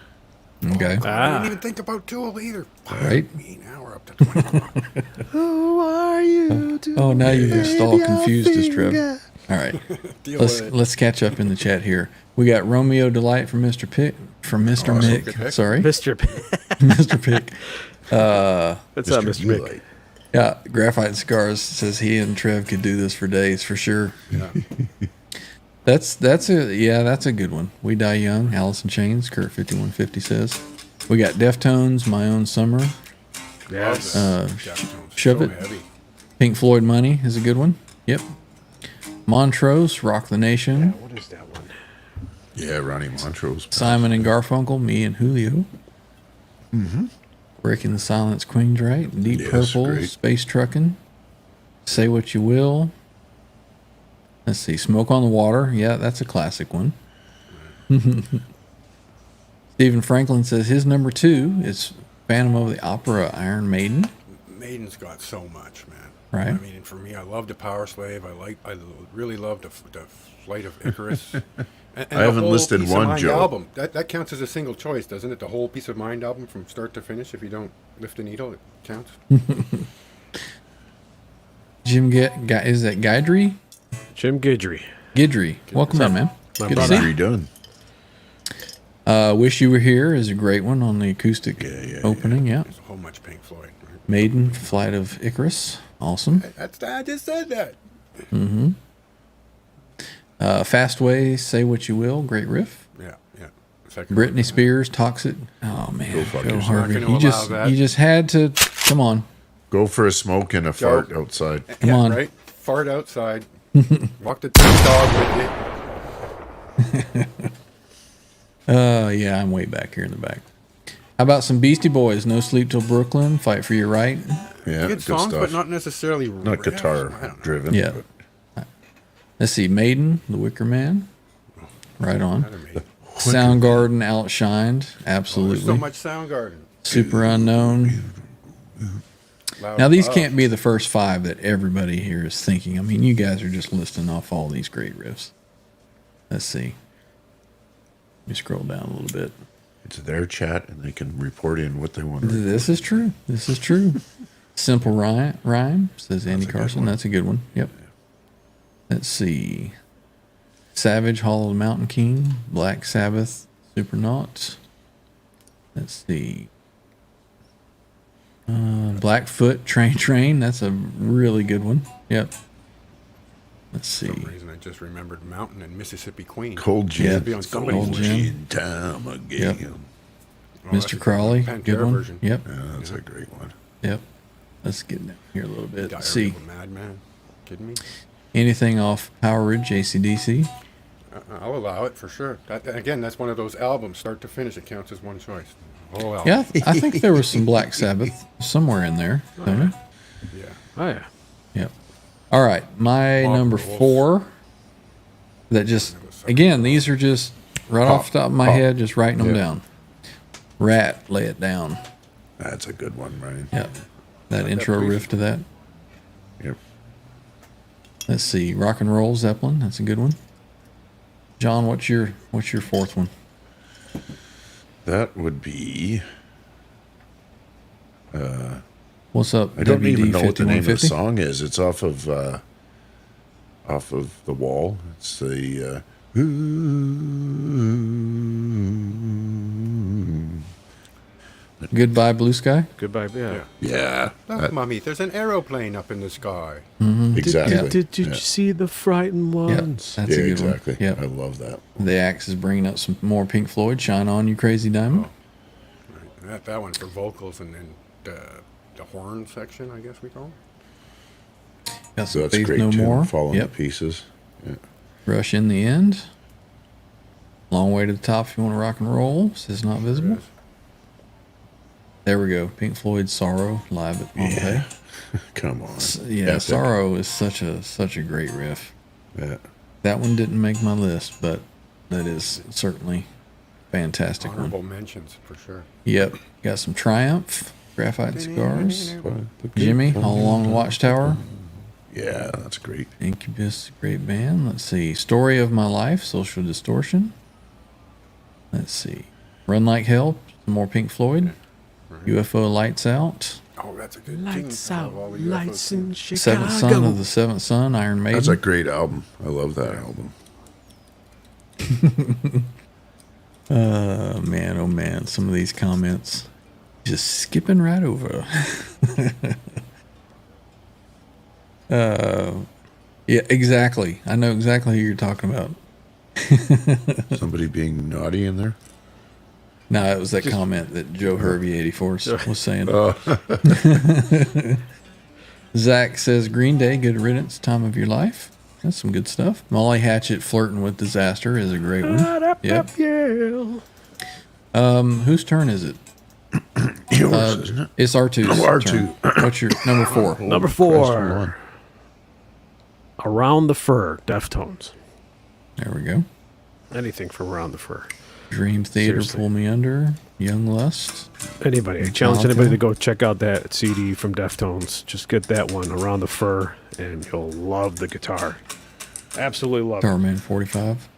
you. Okay. I Ah. didn't even think about Tool either. Right. Now we're up to 20. Who are you? Oh, now you've just all confused us, Trev. All right. Deal Let's with it. let's catch up in the chat here. We got Romeo Delight from Mr. Pick from Mr. Awesome. Mick. Good pick. Sorry, Mr. Mr. Pick. What's up, Mr. Mick? Eli. Yeah, Graphite Scars says he and Trev could do this for days for sure. Yeah. That's a good one. We Die Young, Alice in Chains, Kurt 5150 says. We got Deftones, My Own Summer, Yes. Deftones, Shove so It. heavy. Pink Floyd Money is a good one. Yep. Montrose, Rock the Nation, What is that one? Yeah, Ronnie Montrose. Simon and Garfunkel, Me and Julio. Breaking the Silence, Queen's Right, Deep Yes, Purple, great. Space Truckin', Say What You Will. Let's see, Smoke on the Water. Yeah, that's a classic one. Stephen Franklin says his number 2 is Phantom of the Opera, Iron Maiden. Maiden's got so much, man. Right. I mean, and for me, I love the Power Slave. I really love the Flight of Icarus. And I haven't the whole listed Peace of one, Mind Joe. album. That counts as a single choice, doesn't it? The whole Peace of Mind album from start to finish. If you don't lift a needle, it counts. Jim, is that Guidry? Jim Guidry. Gidry. Welcome in, man. My Good to brother. see you. Redone. Wish You Were Here is a great one on the acoustic opening. Yeah. There's a whole bunch of Pink Floyd. Right? Maiden, Flight of Icarus. Awesome. I just said that. Fast Way, Say What You Will. Great riff. Yeah. Second Britney one. Spears, Toxic. Oh man, fuck Joe yourself. Harvey. Not gonna You allow that. just had to. Come on. Go for a smoke and a fart outside. Come on. Right? Fart outside. Walk the dog with you. Yeah, I'm way back here in the back. How about some Beastie Boys? No Sleep Till Brooklyn. Fight for Your Right. Yeah, Good songs, stuff. but not necessarily Not riffs. guitar I don't know. driven. Yeah. but Let's see. Maiden, The Wicker Man. Right on. Not amazing. Soundgarden, Outshined. Absolutely. There's so much Soundgarden. Super Unknown. Loud Now, these Love. can't be the first five that everybody here is thinking. I mean, you guys are just listing off all these great riffs. Let's see. Let me scroll down a little bit. it's their chat, and they can report in what they want. to This is true. This is true. Simple Rhyme, says Andy a good Carson. one. That's a good one. Yep. Let's see. Savage, Hollow the Mountain King, Black Sabbath, Supernauts. Let's see. Blackfoot, Train. That's a really good one. Yep. Let's For some see. reason, I just remembered Mountain and Mississippi Queen. Cold Yeah. gin. Be on somebody's Cold list. Gin. Time again. Oh, that's a Mr. Crowley, Pantera good one. version. Yep. Yeah, that's a great one. Yep. Let's get down here a little bit. Diary Let's see. of a Madman. Kidding me? Anything off Power Ridge, AC/DC? I'll allow it for sure. Again, that's one of those albums, start to finish. It counts as one choice. Whole album. Yeah, I think there was some Black Sabbath somewhere in there. Don't you? Yeah. Oh yeah. Yep. All right, my Bob number Wolf. 4. That just again, these are just right off the top of my head, just writing them Yeah. down. Rat, Lay It Down. That's a good one, Ryan. Yep. That intro please. riff to that. Yep. Let's see, Rock and Roll Zeppelin. That's a good one. John, what's your fourth one? That would be. What's up? I don't even WD know what the name of the 5150? song is. It's off of The Wall. It's the. Goodbye Blue Sky. Goodbye. Yeah. Yeah. Look, Mummy, there's an aeroplane up in the sky. Exactly. Did you Yeah. see the frightened Yep, ones? that's Yeah, a good exactly. one. Yep. I love that. The Axe is bringing up some more Pink Floyd. Shine On, You Crazy Diamond. That one for vocals and then the horn section, I guess we call it. Got So some that's Faith great No too. More. Falling Yep. to pieces. Yeah. Rush in the End. Long Way to the Top if you want to rock and roll. Says Not Visible. There we go. Pink Floyd Sorrow live at Pompeii. Come on. Yeah, Epic. Sorrow is such a great riff. Yeah. That one didn't make my list, but that is certainly a fantastic one. Honorable mentions for sure. Yep. Got some Triumph, Graphite Cigars. Jimmy, All Along the Watchtower. Yeah, that's great. Incubus, great band. Let's see. Story of My Life, Social Distortion. Let's see. Run Like Hell, some more Pink Floyd. UFO Lights Out. Oh, that's a good Lights tune. out, Of all the lights UFOs. in Chicago. Seventh Son of the Seventh Son, Iron Maiden. That's a great album. I love that album. Man, oh man, some of these comments just skipping right over. Yeah, exactly. I know exactly who you're talking about. Somebody being naughty in there. No, it was that comment that Joe Hervey 84 was saying. Zach says Green Day, Good Riddance, Time of Your Life. That's some good stuff. Molly Hatchet, Flirting with Disaster is a great one. Yep. Whose turn is it? Yours, isn't it? It's R2's R2. turn. What's your number 4? Number Question 4. one. Around the Fur, Deftones. There we go. Anything from Around the Fur. Dream Theater, Seriously. Pull Me Under, Young Lust. Anybody. I challenge anybody to go check out that CD from Deftones. Just get that one, Around the Fur, and you'll love the guitar. Absolutely love it. Starman 45.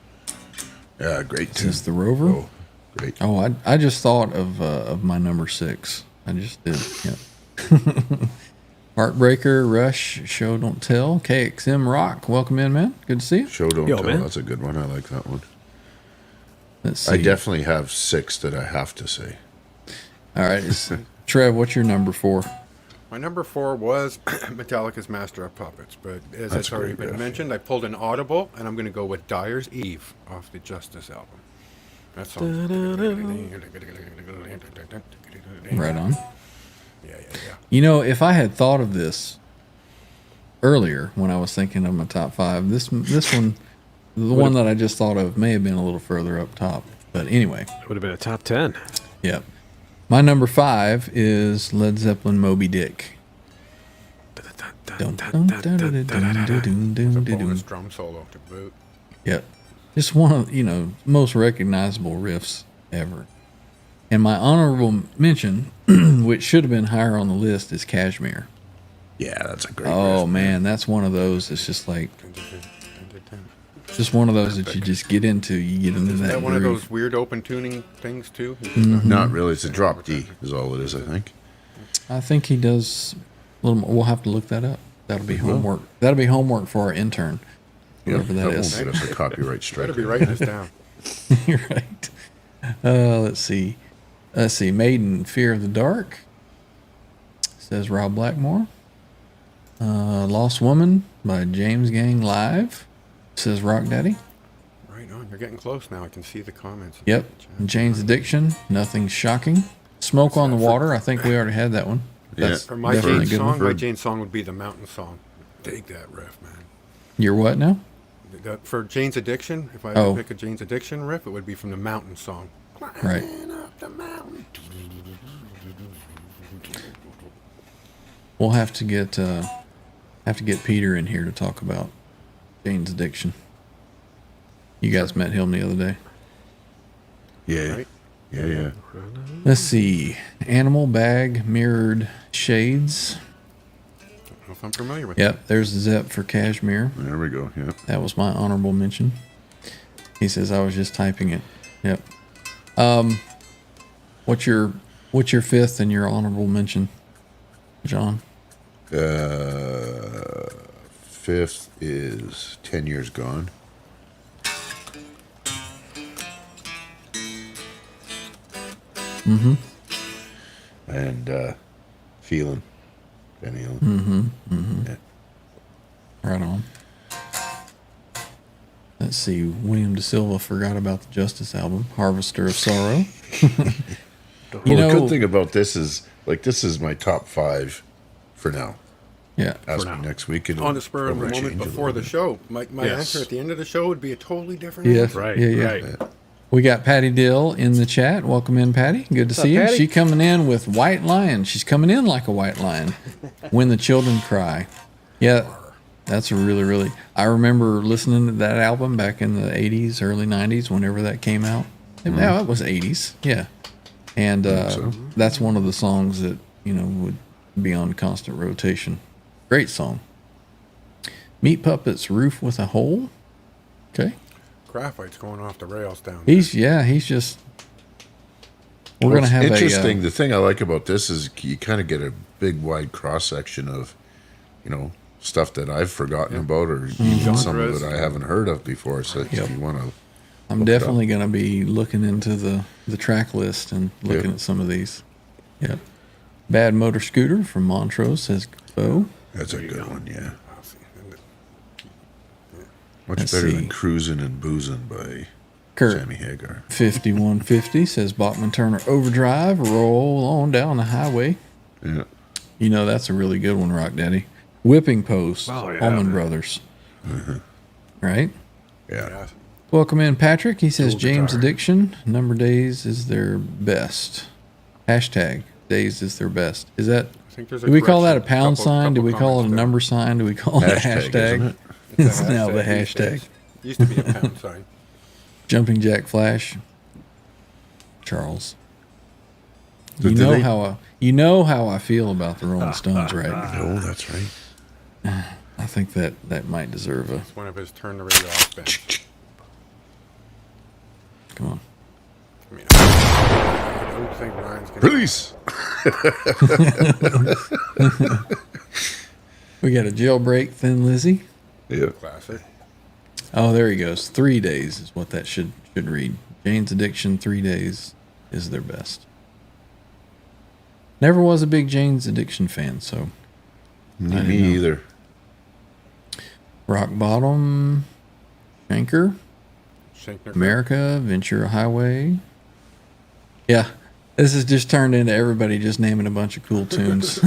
Yeah, great Is tune. this the Rover? Oh, great. Oh, I just thought of my number 6. I just did. Yep. Heartbreaker, Rush, Show Don't Tell, KXM Rock. Welcome in, man. Good to see you. Show Don't Yo, Tell. man. That's a good one. I like that one. Let's see. I definitely have 6 that I have to say. All right, Trev, what's your number 4? My number 4 was Metallica's Master of Puppets, but as That's it's already great, been yeah. mentioned, I pulled an audible, and I'm going to go with Dyer's Eve off the Justice album. That song. Right on. Yeah. You know, if I had thought of this earlier when I was thinking of my top 5, this one, the one that I just thought of, may have been a little further up top. But anyway, It would have been a top 10. yep. My number 5 is Led Zeppelin, Moby Dick. There's a bonus drum solo to boot. Yep. Just one of, most recognizable riffs ever. And my honorable mention, which should have been higher on the list, is Kashmir. Yeah, that's a great Oh, riff. man, that's one of those. It's just like, just one of those that you just get into. You get into Is that that one of groove. those weird open tuning things, too? Not really. It's a drop D is all it is, I think. I think he does a little more. We'll have to look that up. That'll be homework. That'll be homework for our intern, whatever that won't is. get us a copyright strike. Better be writing this down. You're right. Let's see. Maiden, Fear of the Dark, says Rob Blackmore. Lost Woman by James Gang Live, says Rock Daddy. Right on. You're getting close now. I can see the comments. Yep. Jane's Addiction, Nothing Shocking. Smoke on the Water, I think we already had that one. That's For my definitely a Jane good song, one. my Jane song would be the Mountain Song. Dig that riff, man. Your what now? For Jane's Addiction, if I had Oh. to pick a Jane's Addiction riff, it would be from the Mountain Song. Right. Up the mountain. We'll have to get Peter in here to talk about Jane's Addiction. You guys met him the other day. Yeah. Right? Yeah. Let's see. Animal Bag, Mirrored Shades. I don't know if I'm familiar with Yep, there's the Zep for Kashmir. There we go. Yeah. That was my honorable mention. He says I was just typing it. Yep. What's your 5th and your honorable mention, John? 5th is 10 Years Gone. Mm-hmm. And Feeling. Benny Hill. Yeah. Right on. Let's see. William De Silva forgot about the Justice album, Harvester of Sorrow. Well, the good thing about this is, this is my top 5 for now. Yeah. Ask me next week. And On the spur of the probably moment change a before the little show, my Yes. answer at the end of the show would be a totally different Yeah. answer. Right, Yeah. right. We got Patty Dill in the chat. Welcome in, Patty. Good to see you. Patty? She coming in with White Lion. She's coming in like a white lion. When the Children Cry. Yeah, that's a really. I remember listening to that album back in the 80s, early 90s, whenever that came out. Yeah, it was 80s. Yeah. And that's one of the songs that, would be on constant rotation. Great song. Meat Puppets, Roof with a Hole. Okay. Graphite's going off the rails down there. He's just. We're gonna have interesting. The thing I like about this is you kind of get a big, wide cross section of, stuff that I've forgotten about, or even some of Genres. it I haven't heard of before. So if you want to, I'm definitely going to be looking into the track list and looking at some of these. Yep. Bad Motor Scooter from Montrose says Bo. that's a good one. Yeah, I'll see. much Let's better see. than Cruising and Boozing by Kurt Sammy Hagar. 5150 says Bachman Turner Overdrive. Roll on down the highway. Yeah, That's a really good one, Rock Daddy. Whipping Post, Oh, yeah, Allman man. Brothers. Right? yeah. Yeah. Welcome in, Patrick. He says Dual James guitar. Addiction, Number Days is their best. Hashtag Days is their best. Is that? I think there's a Do we call that a correction. pound Couple- sign? Do couple we call it a comments there. number sign? Do we call it a Hashtag, hashtag? isn't it? It's a now the these hashtag. days. Used to be a pound sign. Jumping Jack Flash. Charles. But You do know they- how I feel about the Rolling Stones, right? Oh, that's right. I think that might deserve a. It's one of his turn the radio off bands. Come on. I mean, I don't think Ryan's going to... Police. We got a jailbreak, Thin Lizzy. Yeah. Classic. Oh, there he goes. 3 days is what that should read. Jane's Addiction, 3 days is their best. Never was a big Jane's Addiction fan, so. Me either. Rock Bottom, Shanker, Shankner. America, Ventura Highway. Yeah, this has just turned into everybody just naming a bunch of cool tunes.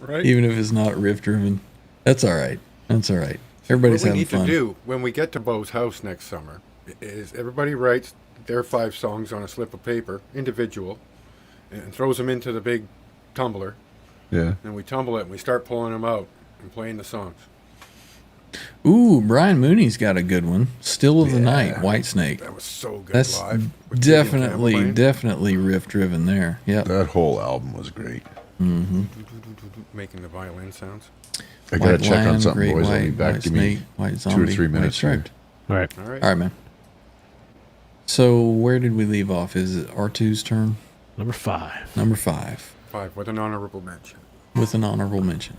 Right? Even if it's not riff driven. That's all right. That's all right. Everybody's What we having need fun. to do when we get to Bo's house next summer is everybody writes their 5 songs on a slip of paper, individual, and throws them into the big tumbler. Yeah. And we tumble it and we start pulling them out and playing the songs. Ooh, Brian Mooney's got a good one. Still of the Night, White Snake. That was so good That's live. with Julian Campbell definitely, playing. definitely riff driven there. Yep. That whole album was great. Making the violin sounds. I gotta White check on Lion, something, Great boys. I'll White, be back. White Give Snake, me White 2 or Zombie, 3 White minutes. Striped. All right. All right. All right, man. So where did we leave off? Is it R2's turn? Number 5. Number 5 5 with an honorable mention. with an honorable mention.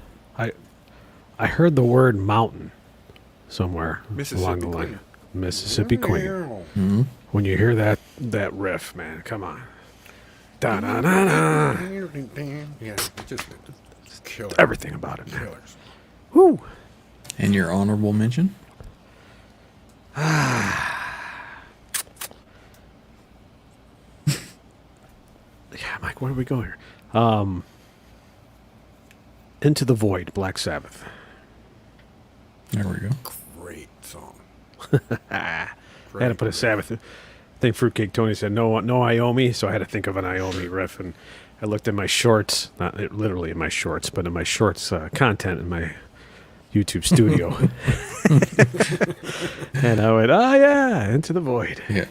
I heard the word mountain somewhere Mississippi along the line. Queen. Mississippi Queen. When you hear that riff, man, come on. Da da da da. Yeah, just killer. Everything about it, man. Killers. Woo. And your honorable mention? Yeah, Mike, where do we go here? Into the Void, Black Sabbath. There we go. Great song. I had to put a Sabbath. I think Fruitcake Tony said no Iommi, so I had to think of an Iommi riff, and I looked at my shorts, not literally in my shorts, but in my shorts content in my YouTube studio, and I went, oh yeah, Into the Void, Yeah.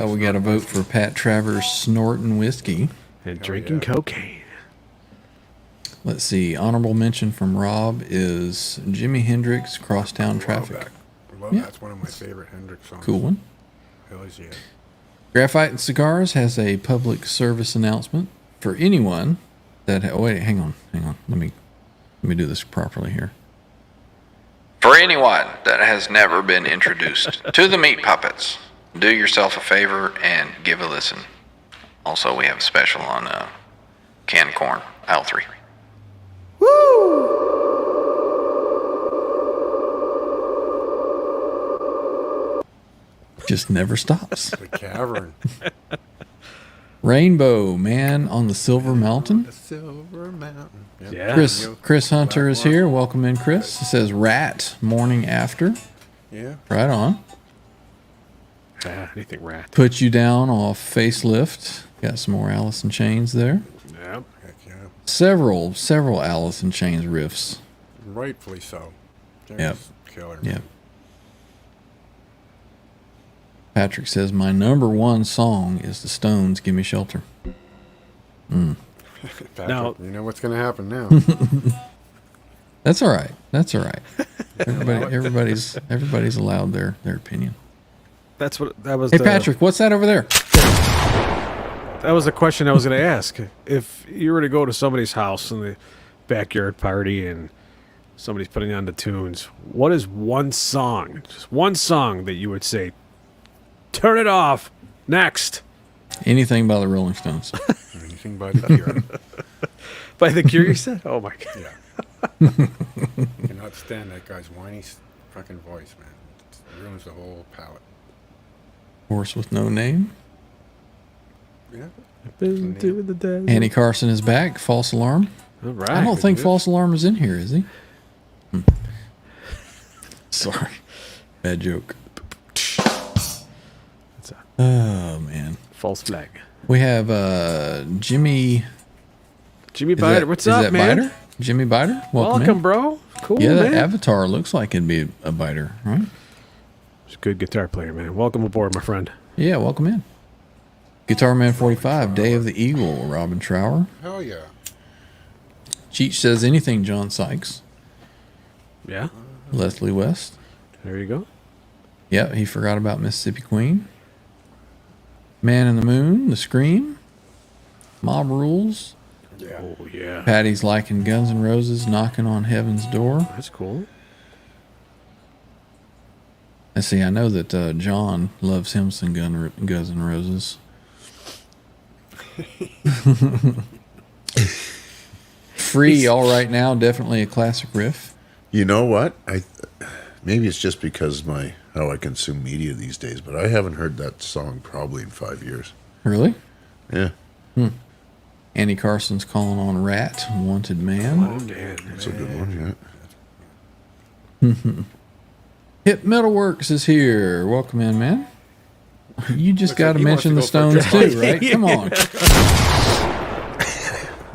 We got a vote for Pat Travers snorting whiskey. and drinking cocaine. Let's see. Honorable mention from Rob is Jimi Hendrix, Crosstown Love Traffic. that. Love Yeah. That's one of my favorite Hendrix songs. Cool one. Hell yeah. Graphite and Cigars has a public service announcement for anyone that. Oh wait, hang on. Let me do this properly here. For anyone that has never been introduced to the Meat Puppets, do yourself a favor and give a listen. Also, we have a special on canned corn, aisle 3. Just never stops. The Cavern. Rainbow Man on the Silver Mountain. The Silver Mountain. Yep. Yeah. Chris Hunter is here. Welcome in, Chris. It says Rat Morning After. Yeah. Right on. Anything rat. Put You Down off Facelift. Got some more Alice in Chains there. Yeah. Heck yeah. Several Alice in Chains riffs. Rightfully so. James Yep. Killer. Yep. Patrick says, my number 1 song is the Stones' Gimme Shelter. Patrick, Now- you know what's going to happen now. That's all right. That's all right. Everybody's allowed their opinion. That was. Hey, Patrick, what's that over there? That was the question I was going to ask. If you were to go to somebody's house in the backyard party and somebody's putting on the tunes, what is one song, just one song that you would say, turn it off, next? Anything by the Rolling Stones. Anything by the Cure. By The Cure, you said? Oh, my God. Yeah. Cannot stand that guy's whiny fucking voice, man. It ruins the whole palette. Horse with No Name. Yeah. Into the desert. Annie Carson is back. False Alarm. All right. I don't think news. False Alarm is in here, is he? Sorry. Bad joke. That's a Oh, man. false flag. We have Jimmy. Jimmy Is Biter, that- what's is up, that man? Biter? Jimmy Biter? Welcome Welcome, in. bro. Cool, Yeah, that man. avatar looks like it'd be a biter, right? He's a good guitar player, man. Welcome aboard, my friend. Yeah, welcome in. Guitar Man 45, Day of the Eagle, Robin Trower. Hell yeah. Cheech says anything, John Sykes. Yeah, Leslie West. there you go. Yep, he forgot about Mississippi Queen. Man in the Moon, The Scream, Mob Rules. Yeah. Oh yeah, Patty's liking Guns N' Roses, Knocking on Heaven's Door. that's cool. Let's see, I know that John loves him some Guns N' Roses. Free, All Right Now, definitely a classic riff. You know what? Maybe it's just because how I consume media these days, but I haven't heard that song probably in 5 years. Really? Yeah, Andy Carson's Calling on Rat, Wanted Man. that's a good one. Yeah. Hip Metalworks is here. Welcome in, man. You just Looks got like to he wants mention to the go for a Stones drive. too, right? Come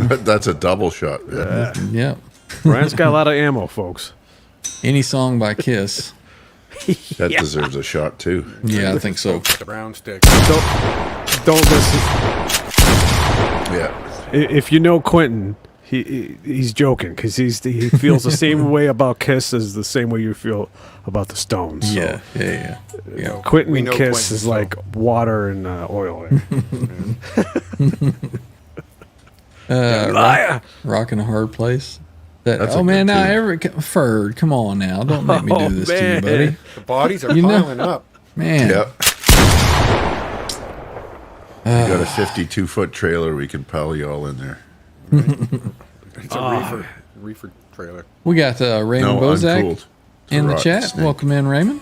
on. That's a double shot. Yeah. Yep. Brian's got a lot of ammo, folks. Any song by Kiss. That deserves a shot too. Yeah, I think so. The brown stick. Don't listen. Yeah. If you know Quentin, he's joking because he feels the same way about Kiss as the same way you feel about the Stones. So Yeah. Quentin We and know Kiss Quentin, is so- like water and oil. Rockin' a Hard Place. That's a oh man, good now tune. Ferd, come on now, don't make me do this to you, man. buddy. The bodies are You know- piling up. Man, Yep. We got a 52-foot trailer. We can pile you all in there. It's a reefer trailer. we got Raymond No, Bozak uncooled. in the Rot chat. snake. Welcome in, Raymond.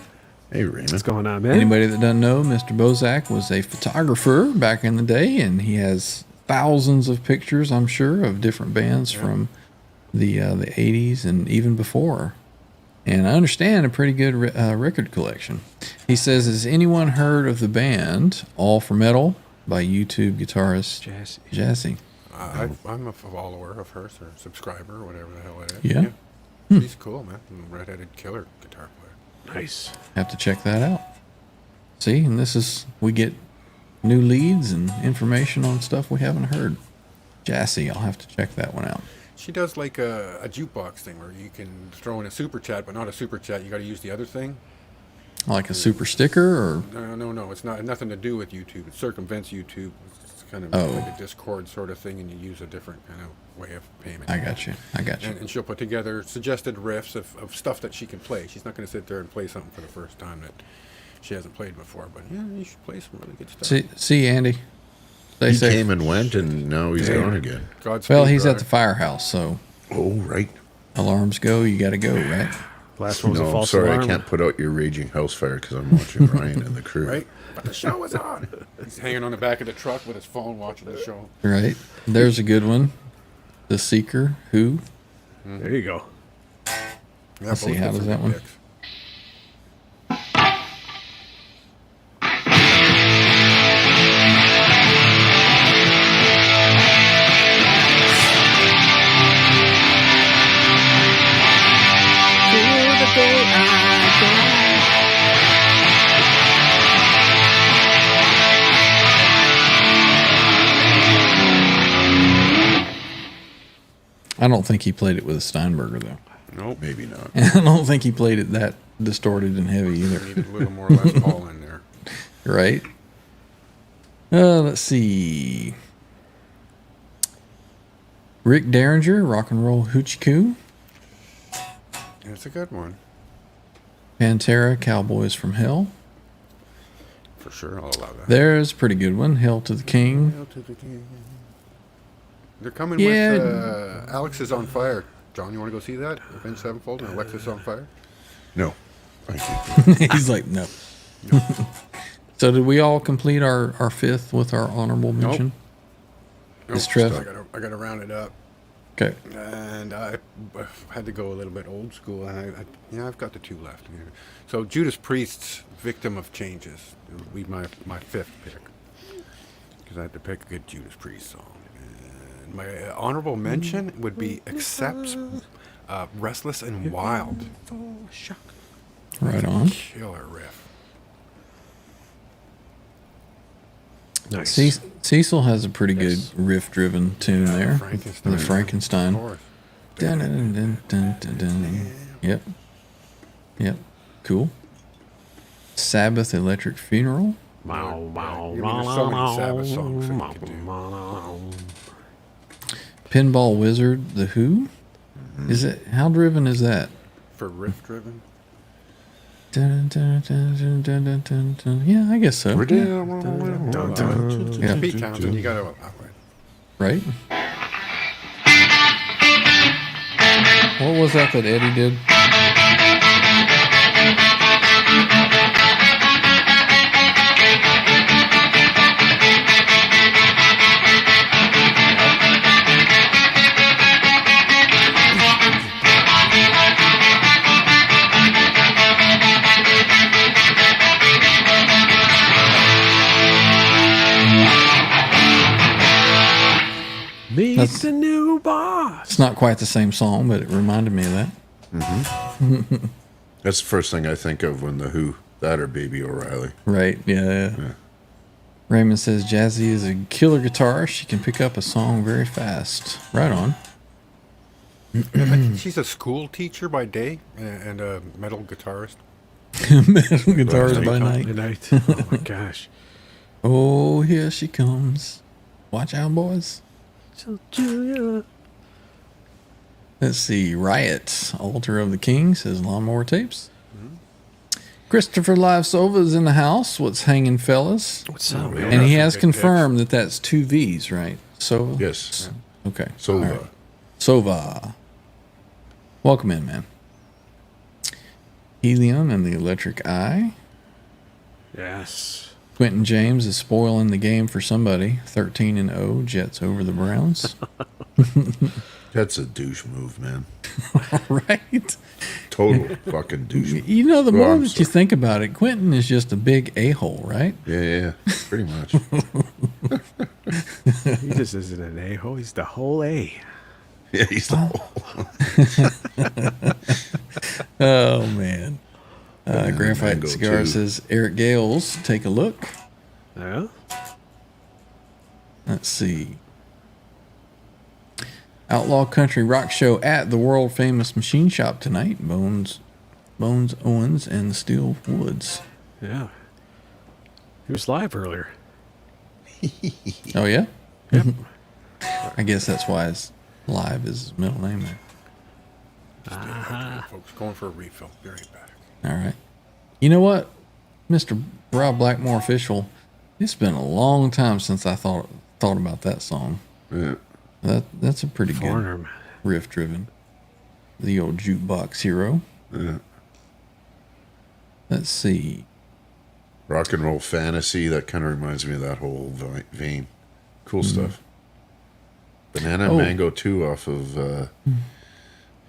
Hey, Raymond. What's going on, man? Anybody that doesn't know, Mr. Bozak was a photographer back in the day, and he has thousands of pictures, I'm sure, of different bands from the 80s and even before. And I understand a pretty good record collection. He says, has anyone heard of the band All for Metal by YouTube guitarist Jassy? I'm a follower of hers or subscriber or whatever the hell it is. Yeah? She's cool, man. Redheaded killer guitar player. Nice. Have to check that out. See, and we get new leads and information on stuff we haven't heard. Jassy, I'll have to check that one out. She does like a jukebox thing where you can throw in a super chat, but not a super chat. You got to use the other thing. Like a super sticker or... No. It's nothing to do with YouTube. It circumvents YouTube. It's kind of Oh. like a Discord sort of thing, and you use a different kind of way of payment. I got you. And she'll put together suggested riffs of stuff that she can play. She's not going to sit there and play something for the first time that she hasn't played before. But yeah, you should play some really good stuff. See Andy. Stay He safe. came and went, and now he's gone again. Godspeed, Well, he's at brother. the firehouse, so Oh, right. alarms go, you got to go, right? Last one was a No, false sorry, alarm. I can't put out your raging house fire because I'm watching Ryan and the crew. Right? But the show is on. He's hanging on the back of the truck with his phone watching the show. Right. There's a good one. The Seeker, Who? There you go. Yeah, Let's see, both how of does them that are one? picks. I don't think he played it with a Steinberger, though. Nope. Maybe not. I don't think he played it that distorted and heavy either. Needed a little more Les Paul in there. Right? Let's see. Rick Derringer, Rock and Roll Hoochie Coo. It's a good one. Pantera, Cowboys from Hell. For sure, I'll allow that. There's a pretty good one. Hail to the King. Hail to the King. They're coming Yeah. with Alex is on Fire. John, you want to go see that? Avenged Sevenfold and Alexis on Fire? No. Thank you. He's like, no. So did we all complete our fifth with our honorable mention? Nope. Is Trev- I got to round it up. Okay. And I had to go a little bit old school. And I've got the two left. So Judas Priest's Victim of Changes would be my fifth pick. Because I had to pick a good Judas Priest song. And my honorable mention would be Accept's Restless and Wild. Right on. Killer riff. Nice. Cecil has a pretty good riff-driven tune there. Frankenstein. The Frankenstein. Of course. Dun, dun, dun, dun, dun, dun. Yep. Cool. Sabbath Electric Funeral. Wow, wow, I mean, there's so many Sabbath songs that you could do. Pinball Wizard, The Who. Is it, how driven is that? For riff driven. Dun, dun, dun, dun, dun, dun, dun, dun. Yeah, I guess so. We're Yeah. down. Yeah. Pete Townsend, you got to Right? What was that Eddie did? Meet That's- the new boss. It's not quite the same song, but it reminded me of that. That's the first thing I think of when the Who, that or Baby O'Reilly. Right, yeah. Raymond says Jazzy is a killer guitarist. She can pick up a song very fast. Right on. She's a school teacher by day and a metal guitarist. Metal guitars by night. Night. Oh my gosh. Oh, here she comes. Watch out, boys. Julia. Let's see. Riot, Altar of the King, says Lawnmower Tapes. Christopher Livesova is in the house. What's hanging, fellas? What's up, man? And he That's has some good confirmed that that's two V's, right? Sova? Yes. Okay. So, All right. Sova. Welcome in, man. Helium and the Electric Eye. Yes. Quentin James is spoiling the game for somebody. 13-0, Jets over the Browns. that's a douche move, man. Right? Total fucking douche move. You know, the Oh, more I'm that you sorry. think about it, Quentin is just a big a-hole, right? Yeah, pretty much. He just isn't an a-hole. He's the whole A. Yeah, he's the whole. Oh, man. Graphite Mango, Cigar too. says, Eric Gales, take a look. Yeah? Let's see. Outlaw Country Rock Show at the world famous machine shop tonight. Bones Owens and Steel Woods. Yeah. He was live earlier. Oh, yeah? Yep. I guess that's why his live is his middle name there. Okay, folks, going for a refill. Be right back. All right. You know what, Mr. Rob Blackmore official? It's been a long time since I thought about that song. Yeah. That's a pretty Foreigner, good man. riff driven. The old jukebox hero. Yeah. Let's see. Rock and roll fantasy, that kind of reminds me of that whole vein. Cool stuff. Banana Oh. Mango 2 off of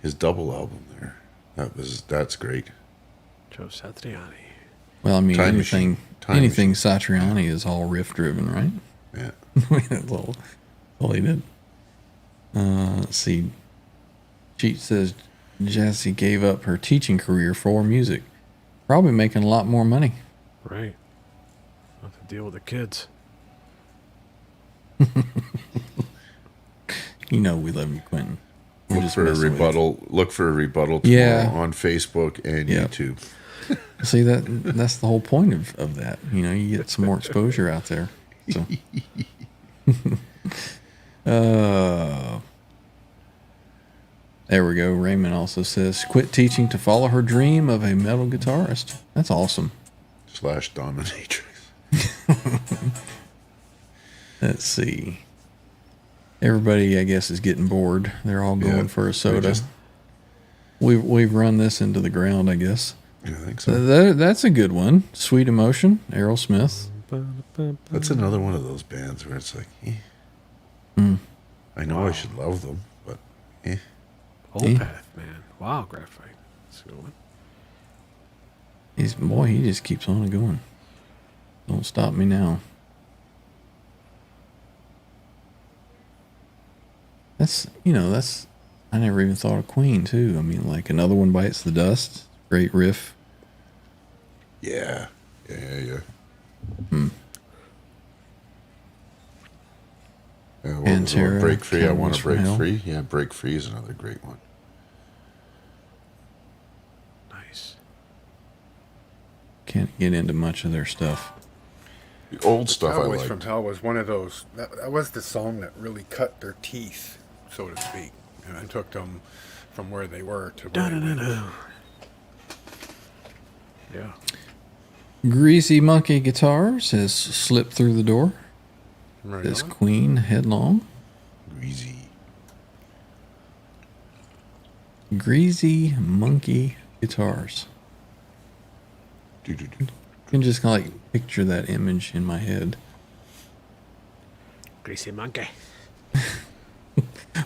his double album there. That's great. Joe Satriani. Well, I mean, Time anything Machine. Time anything Satriani is all riff driven, right? Yeah. That's all he did. Let's see. Cheat says Jassy gave up her teaching career for music. Probably making a lot more money. Right. Have to deal with the kids. You know we love you, Quentin. We're Look just for a messing with you. rebuttal. Look for a rebuttal tomorrow Yeah. on Facebook and Yeah. YouTube. See, that's the whole point of that. You know, you get some more exposure out there. So. There we go. Raymond also says, quit teaching to follow her dream of a metal guitarist. That's awesome. / dominatrix. Let's see. Everybody, I guess, is getting bored. They're all going Yeah, for a soda. just- We've run this into the ground, I guess. Yeah, I think so. That's a good one. Sweet Emotion, Aerosmith. That's another one of those bands where it's like, I know I should love them, but Opeth, man. Wow, graphite. That's a good one. He just keeps on going. Don't stop me now. I never even thought of Queen too. I mean, like Another One Bites the Dust. Great riff. yeah. Yeah, what was the one? Pantera, Break Free. I want Cowboys to from break Hell. free. Yeah, Break Free is another great one. Nice. Can't get into much of their stuff. The old stuff I Cowboys from liked. Hell was one of those. That was the song that really cut their teeth, so to speak, and took them from where they were to where they went. Yeah. Greasy Monkey Guitars has slipped through the door. Right This on. Queen Headlong. Greasy. Greasy Monkey Guitars. Doo-doo-doo. I can just kind of like picture that image in my head. Greasy monkey.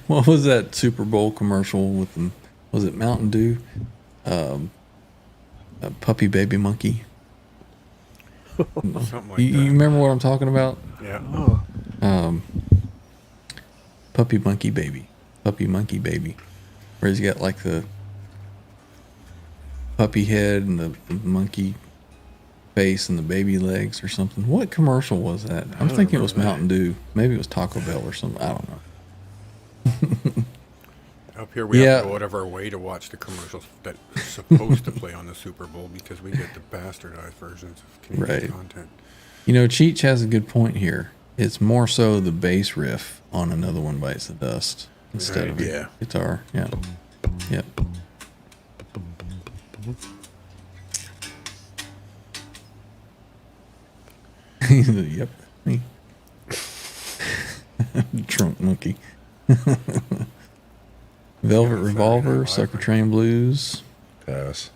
What was that Super Bowl commercial with them? Was it Mountain Dew? A puppy baby monkey. Something like You that. remember what I'm talking about? Yeah. Puppy monkey baby. Puppy monkey baby. Where he's got like the puppy head and the monkey face and the baby legs or something. What commercial was that? I'm thinking it was Mountain Dew. Maybe it was Taco Bell or something. I don't know. Up here, we Yeah. have to go out of our way to watch the commercials that are supposed to play on the Super Bowl because we get the bastardized versions of Canadian Right. content. You know, Cheech has a good point here. It's more so the bass riff on Another One Bites the Dust instead of Yeah. a guitar. Yeah. Yep. Yep. Me. Trunk monkey. Velvet Revolver, Sucker Train Blues. Pass.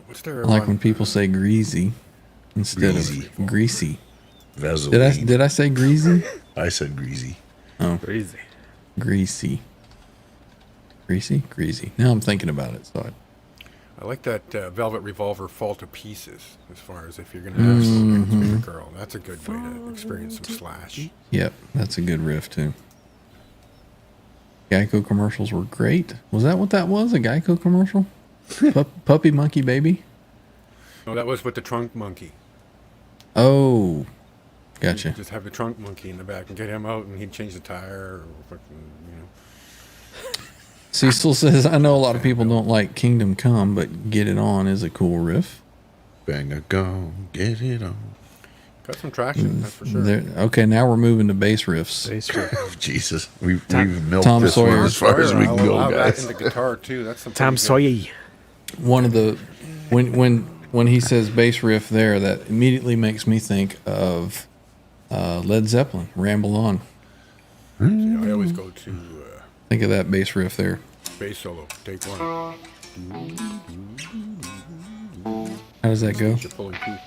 What's there? I like one- when people say greasy instead Greasy. of greasy. Vaseline. Did I say greasy? I said greasy. Crazy. Greasy. Greasy. Now I'm thinking about it. So I like that Velvet Revolver Fall to Pieces as far as if you're going to have something with a girl. That's a good way to experience some Slash. yep, that's a good riff too. Geico commercials were great. Was that what that was? A Geico commercial? Puppy monkey baby? No, that was with the trunk monkey. Oh, gotcha. Just have the trunk monkey in the back and get him out and he'd change the tire or fucking, Cecil says, I know a lot of people don't like Kingdom Come, but Get It On is a cool riff. Bang a gong, get it on. Got some traction, that's for sure. Okay, now we're moving to bass riffs. Bass riff. Oh, Jesus. We've milked Tom this Sawyer. one as far as we can I'll go, allow that guys. in the guitar too. That's some Tom pretty good- Sawyer. One of the when he says bass riff there, that immediately makes me think of Led Zeppelin, Ramble On. See, I always go to Think of that bass riff there. bass solo. Take one. How does that go? You're pulling teeth.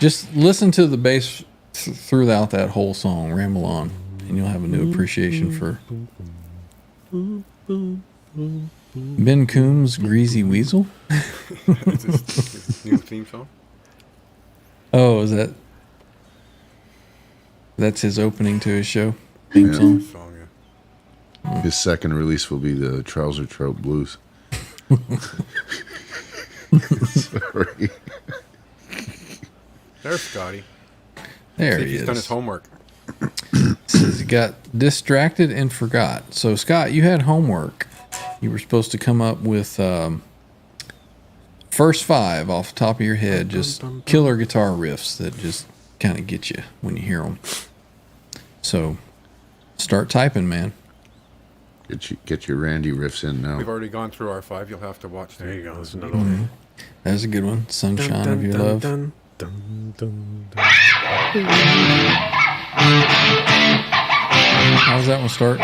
Just listen to the bass throughout that whole song, Ramble On, and you'll have a new appreciation for Ben Coombs' Greasy Weasel. It's his new theme song. Oh, that's his opening to his show theme song? Song, yeah. His second release will be the Trouser Trout Blues. Sorry. There's Scotty. There See if he he's done his is. homework. Says he got distracted and forgot. So, Scott, you had homework. You were supposed to come up with first 5 off the top of your head, just killer guitar riffs that just kind of get you when you hear them. So, start typing, man. Get your Randy riffs in now. We've already gone through our 5. You'll have to watch. There you go. There's another Mm-hmm. one. There's a good one. Sunshine of Your Love. Dun, dun, dun. How does that one start?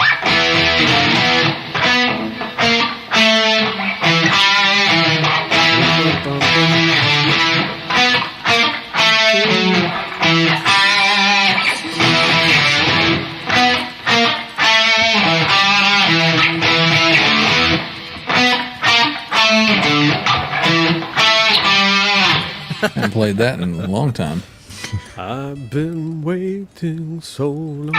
Haven't played that in a long time. I've been waiting so long.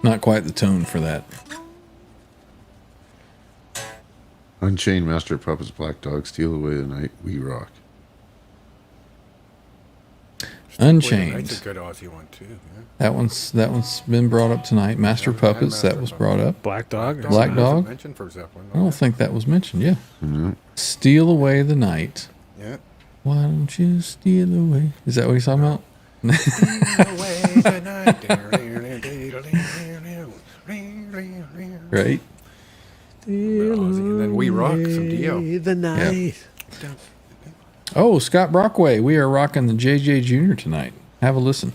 Not quite the tone for that. Unchained Master of Puppets, Black Dog, Steal Away the Night, We Rock. Unchained. That's a good Aussie one too. Yeah. That one's been brought up tonight. Master And Puppets, Master that was Puppets. brought up. Black Dog. Black Dog? Mentioned for Zeppelin. I don't think that was mentioned. Yeah. Steal Away the Night. Yeah. Why don't you steal away? Is that what he's talking about? Right. And then We Rock, some Dio. The night. Oh, Scott Brockway. We are rocking the JJ Jr. tonight. Have a listen.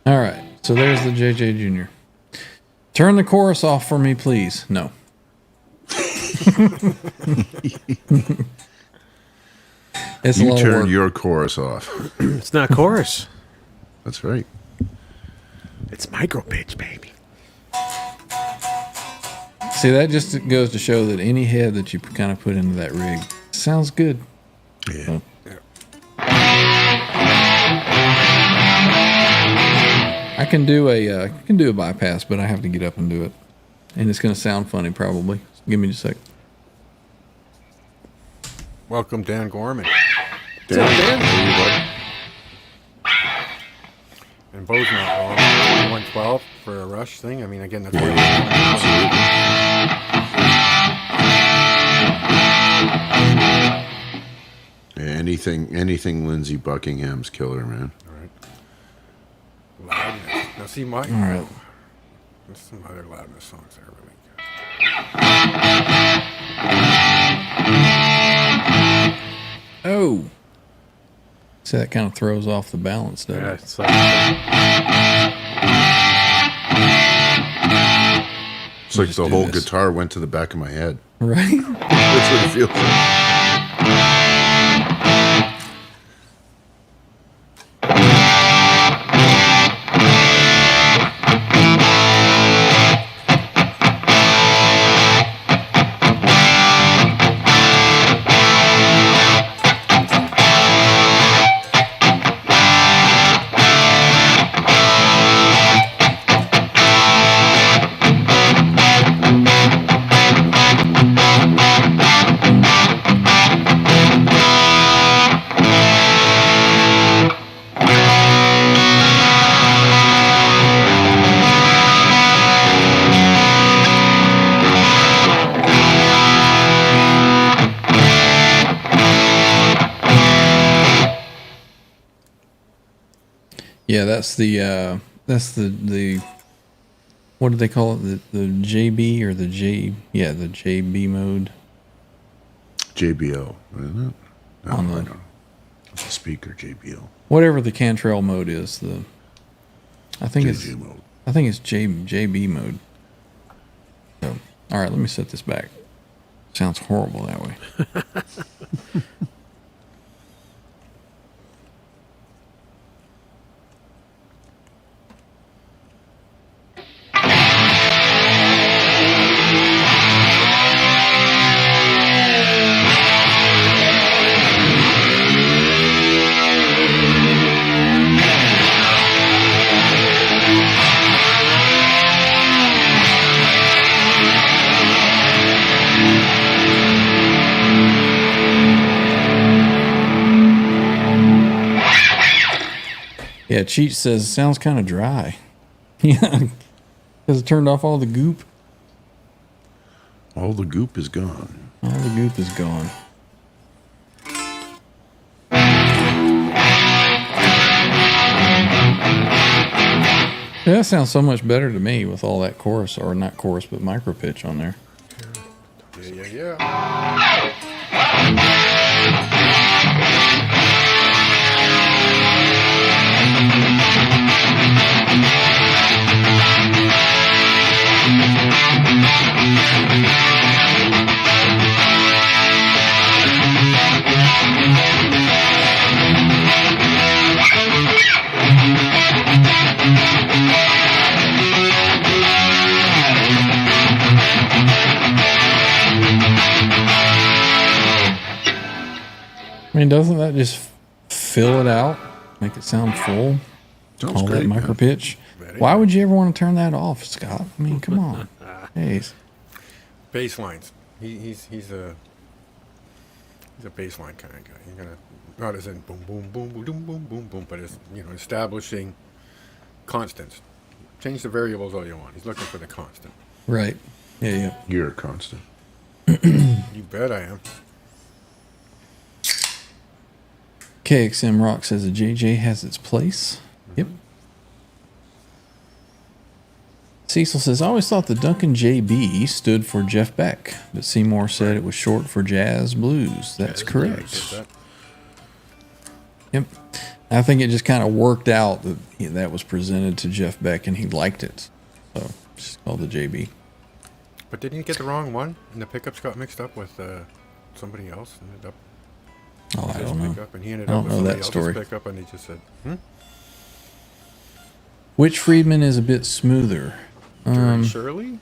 All right. So there's the JJ Jr. Turn the chorus off for me, please. No. It's a You lot of turn work. your chorus off. It's not chorus. That's right. It's micro pitch, baby. See, that just goes to show that any head that you kind of put into that rig sounds good. Yeah. I can do a bypass, but I have to get up and do it, and it's going to sound funny probably. Give me just a sec. Welcome, Dan Gorman. Dan? And Bo's not wrong. 112 for a Rush thing. I mean, again, that's where Anything Lindsey Buckingham's killer, man. All right. Loudness. Now, see, my. All right. There's some other loudness songs that are really good. Oh. See, that kind of throws off the balance, doesn't Yeah, it? it's like, It's like Just the do whole this. guitar went to the back of my head. Right? That's what it feels like. Yeah, that's the what do they call it? The JB or the J? Yeah, the JB mode. JBL, isn't it? No, On I the- don't know. It's a speaker, JBL. Whatever the Cantrell mode is, I think JG mode. it's JB mode. So, all right, let me set this back. Sounds horrible that way. Yeah, Cheech says sounds kind of dry. Yeah, because it turned off all the goop. All the goop is gone. All the goop is gone. Yeah, that sounds so much better to me with all that chorus, or not chorus, but micro pitch on there. Yeah. I mean, doesn't that just fill it out, make it sound full? Sounds All that great, micro man. pitch. Why would you ever want to turn that off, Scott? I mean, come on. Hey, Bass lines. He's a bass line kind of guy. He's gonna not as in boom boom boom boom boom boom boom boom, but as establishing constants. Change the variables all you want. He's looking for the constant. right. Yeah, yeah. You're a constant. You bet I am. KXM Rock says a JJ has its place. Yep. Cecil says, I always thought the Duncan JB stood for Jeff Beck, but Seymour said it was short for Jazz Blues. That's correct. Yep. I think it just kind of worked out that that was presented to Jeff Beck and he liked it. So it's just called the JB. But didn't he get the wrong one? And the pickups got mixed up with somebody else. Ended up Oh, I his don't know. pickup, and he ended I up don't with know somebody that else's story. pickup, and he just said, Which Friedman is a bit smoother? Shirley?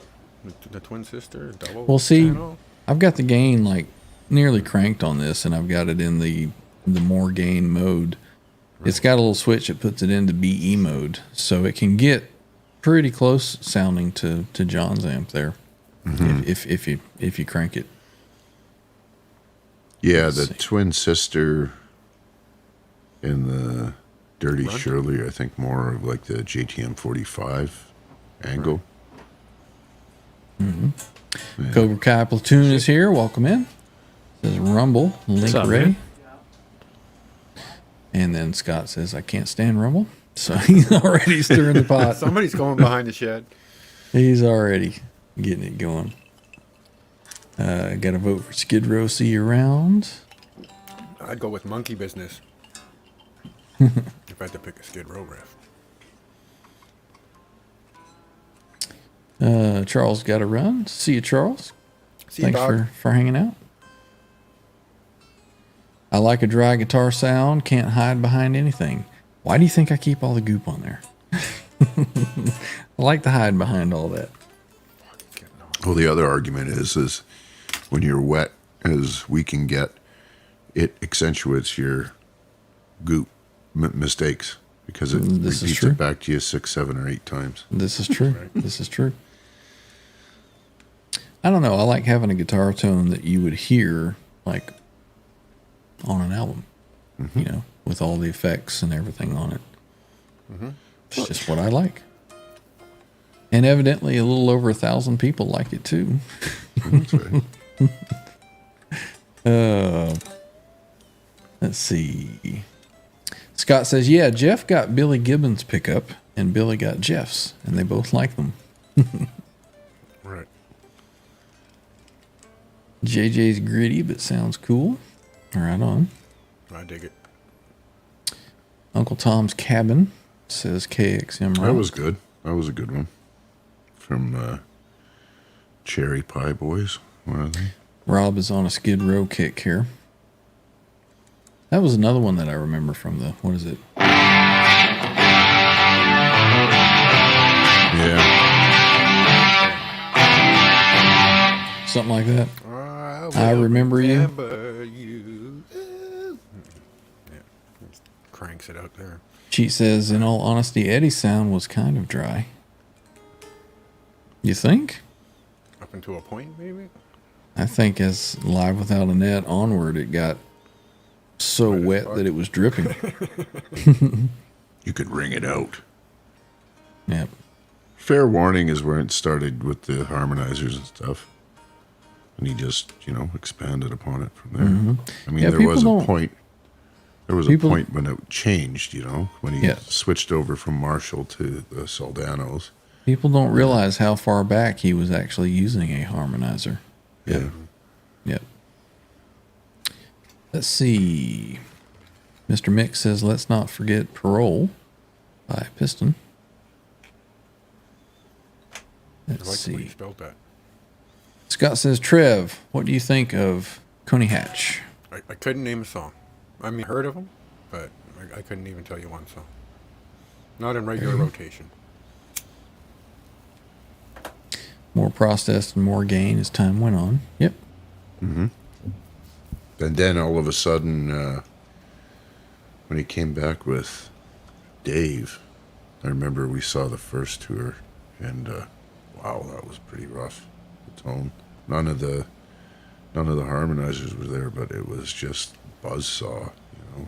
The twin sister? Double Well, see, channel? I've got the gain like nearly cranked on this, and I've got it in the more gain mode. It's got a little switch that puts it into BE mode, so it can get pretty close sounding to John's amp there, if you crank it. Yeah, Let's the see. twin sister in the Dirty Runt? Shirley, I think more of like the JTM 45 angle. Cobra Kai Platoon is here. Welcome in. Says Rumble, Link up, Ray. man? And then Scott says, I can't stand Rumble. So he's already stirring the pot. Somebody's going behind the shed. He's already getting it going. Got to vote for Skid Row. See you around. I'd go with Monkey Business. If I had to pick a Skid Row riff. Charles got to run. See you, Charles. See you, Thanks dog. for hanging out. I like a dry guitar sound. Can't hide behind anything. Why do you think I keep all the goop on there? I like to hide behind all that. Well, the other argument is when you're wet as we can get, it accentuates your goop mistakes because it This is repeats true. it back to you 6, 7, or 8 times. This is true. This is true. I don't know. I like having a guitar tone that you would hear like on an album, you know, with all the effects and everything on it. It's just what I like. And evidently a little over 1,000 people like it too. That's right. Let's see. Scott says, yeah, Jeff got Billy Gibbons' pickup and Billy got Jeff's, and they both like them. Right. JJ's gritty, but sounds cool. Right on. I dig it. Uncle Tom's Cabin says KXM. That Rock. was good. That was a good one. From Cherry Pie Boys. What are they? Rob is on a Skid Row kick here. That was another one that I remember from the, what is it? Yeah. Something like that. I remember you. Remember you. Yeah, just cranks it out there. Cheat says, in all honesty, Eddie's sound was kind of dry. You think? Up until a point, maybe. I think as Live Without a Net onward, it got so Wet as wet fuck. that it was dripping. You could wring it out. Yep. Fair Warning is where it started with the harmonizers and stuff. And he just, expanded upon it from there. I mean, Yeah, there people was a don't- point. There was people- a point when it changed, when he Yeah. switched over from Marshall to the Soldanos. People don't realize how far back he was actually using a harmonizer. Yeah. Yep. Let's see. Mr. Mick says, let's not forget Parole by Piston. I Let's like the way you see. spelled that. Scott says, Trev, what do you think of Coney Hatch? I couldn't name a song. I mean, heard of them, but I couldn't even tell you one song. Not in regular rotation. More processed and more gain as time went on. Yep. And then all of a sudden, when he came back with Dave, I remember we saw the first tour, and wow, that was pretty rough. The tone, none of the harmonizers were there, but it was just buzzsaw,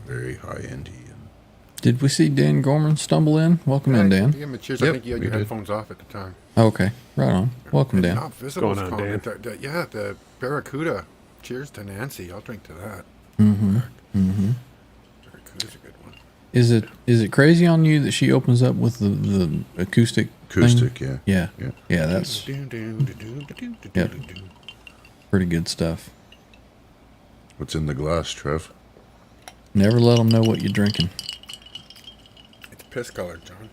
very high endy. Did we see Dan Gorman stumble in? Welcome in, Dan. Give him a cheers. Yep, I think you had we your did. headphones off at the time. Okay, right on. Welcome, Dan. Not visible. Going on, Dan? Yeah, the Barracuda. Cheers to Nancy. I'll drink to that. Mm-hmm. Barracuda's a good one. Is it crazy on you that she opens up with the acoustic? Acoustic, thing? yeah. Yeah. That's Yep. pretty good stuff. What's in the glass, Trev? Never let them know what you're drinking. It's piss colored, John.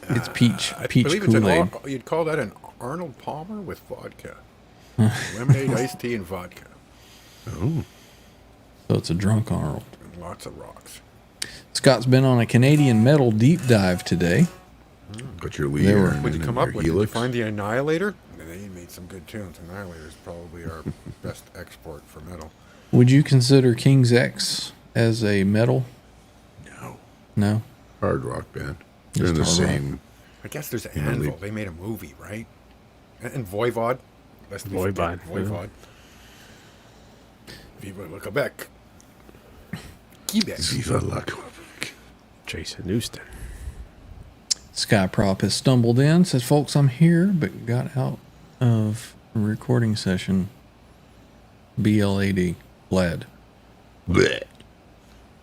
It's peach I believe it's Kool-Aid. you'd call that an Arnold Palmer with vodka. Lemonade, iced tea, and vodka. Oh, So it's a drunk Arnold. And lots of rocks. Scott's been on a Canadian metal deep dive today. got your They were- leader What'd you and come your up with? Did you helix. find the Annihilator? They made some good tunes. Annihilator's probably our best export for metal. Would you consider King's X as a metal? No, No. hard rock band. They're in Just the hard rock. same. I guess there's You know, Anvil. They made a movie, right? And Voivod. Lest we forget Voivod, Voivod. Viva le Quebec. Quebec. Viva la Quebec. Jason Newston. Skyprop has stumbled in, says, folks, I'm here, but got out of a recording session. BLAD. Glad. Blech.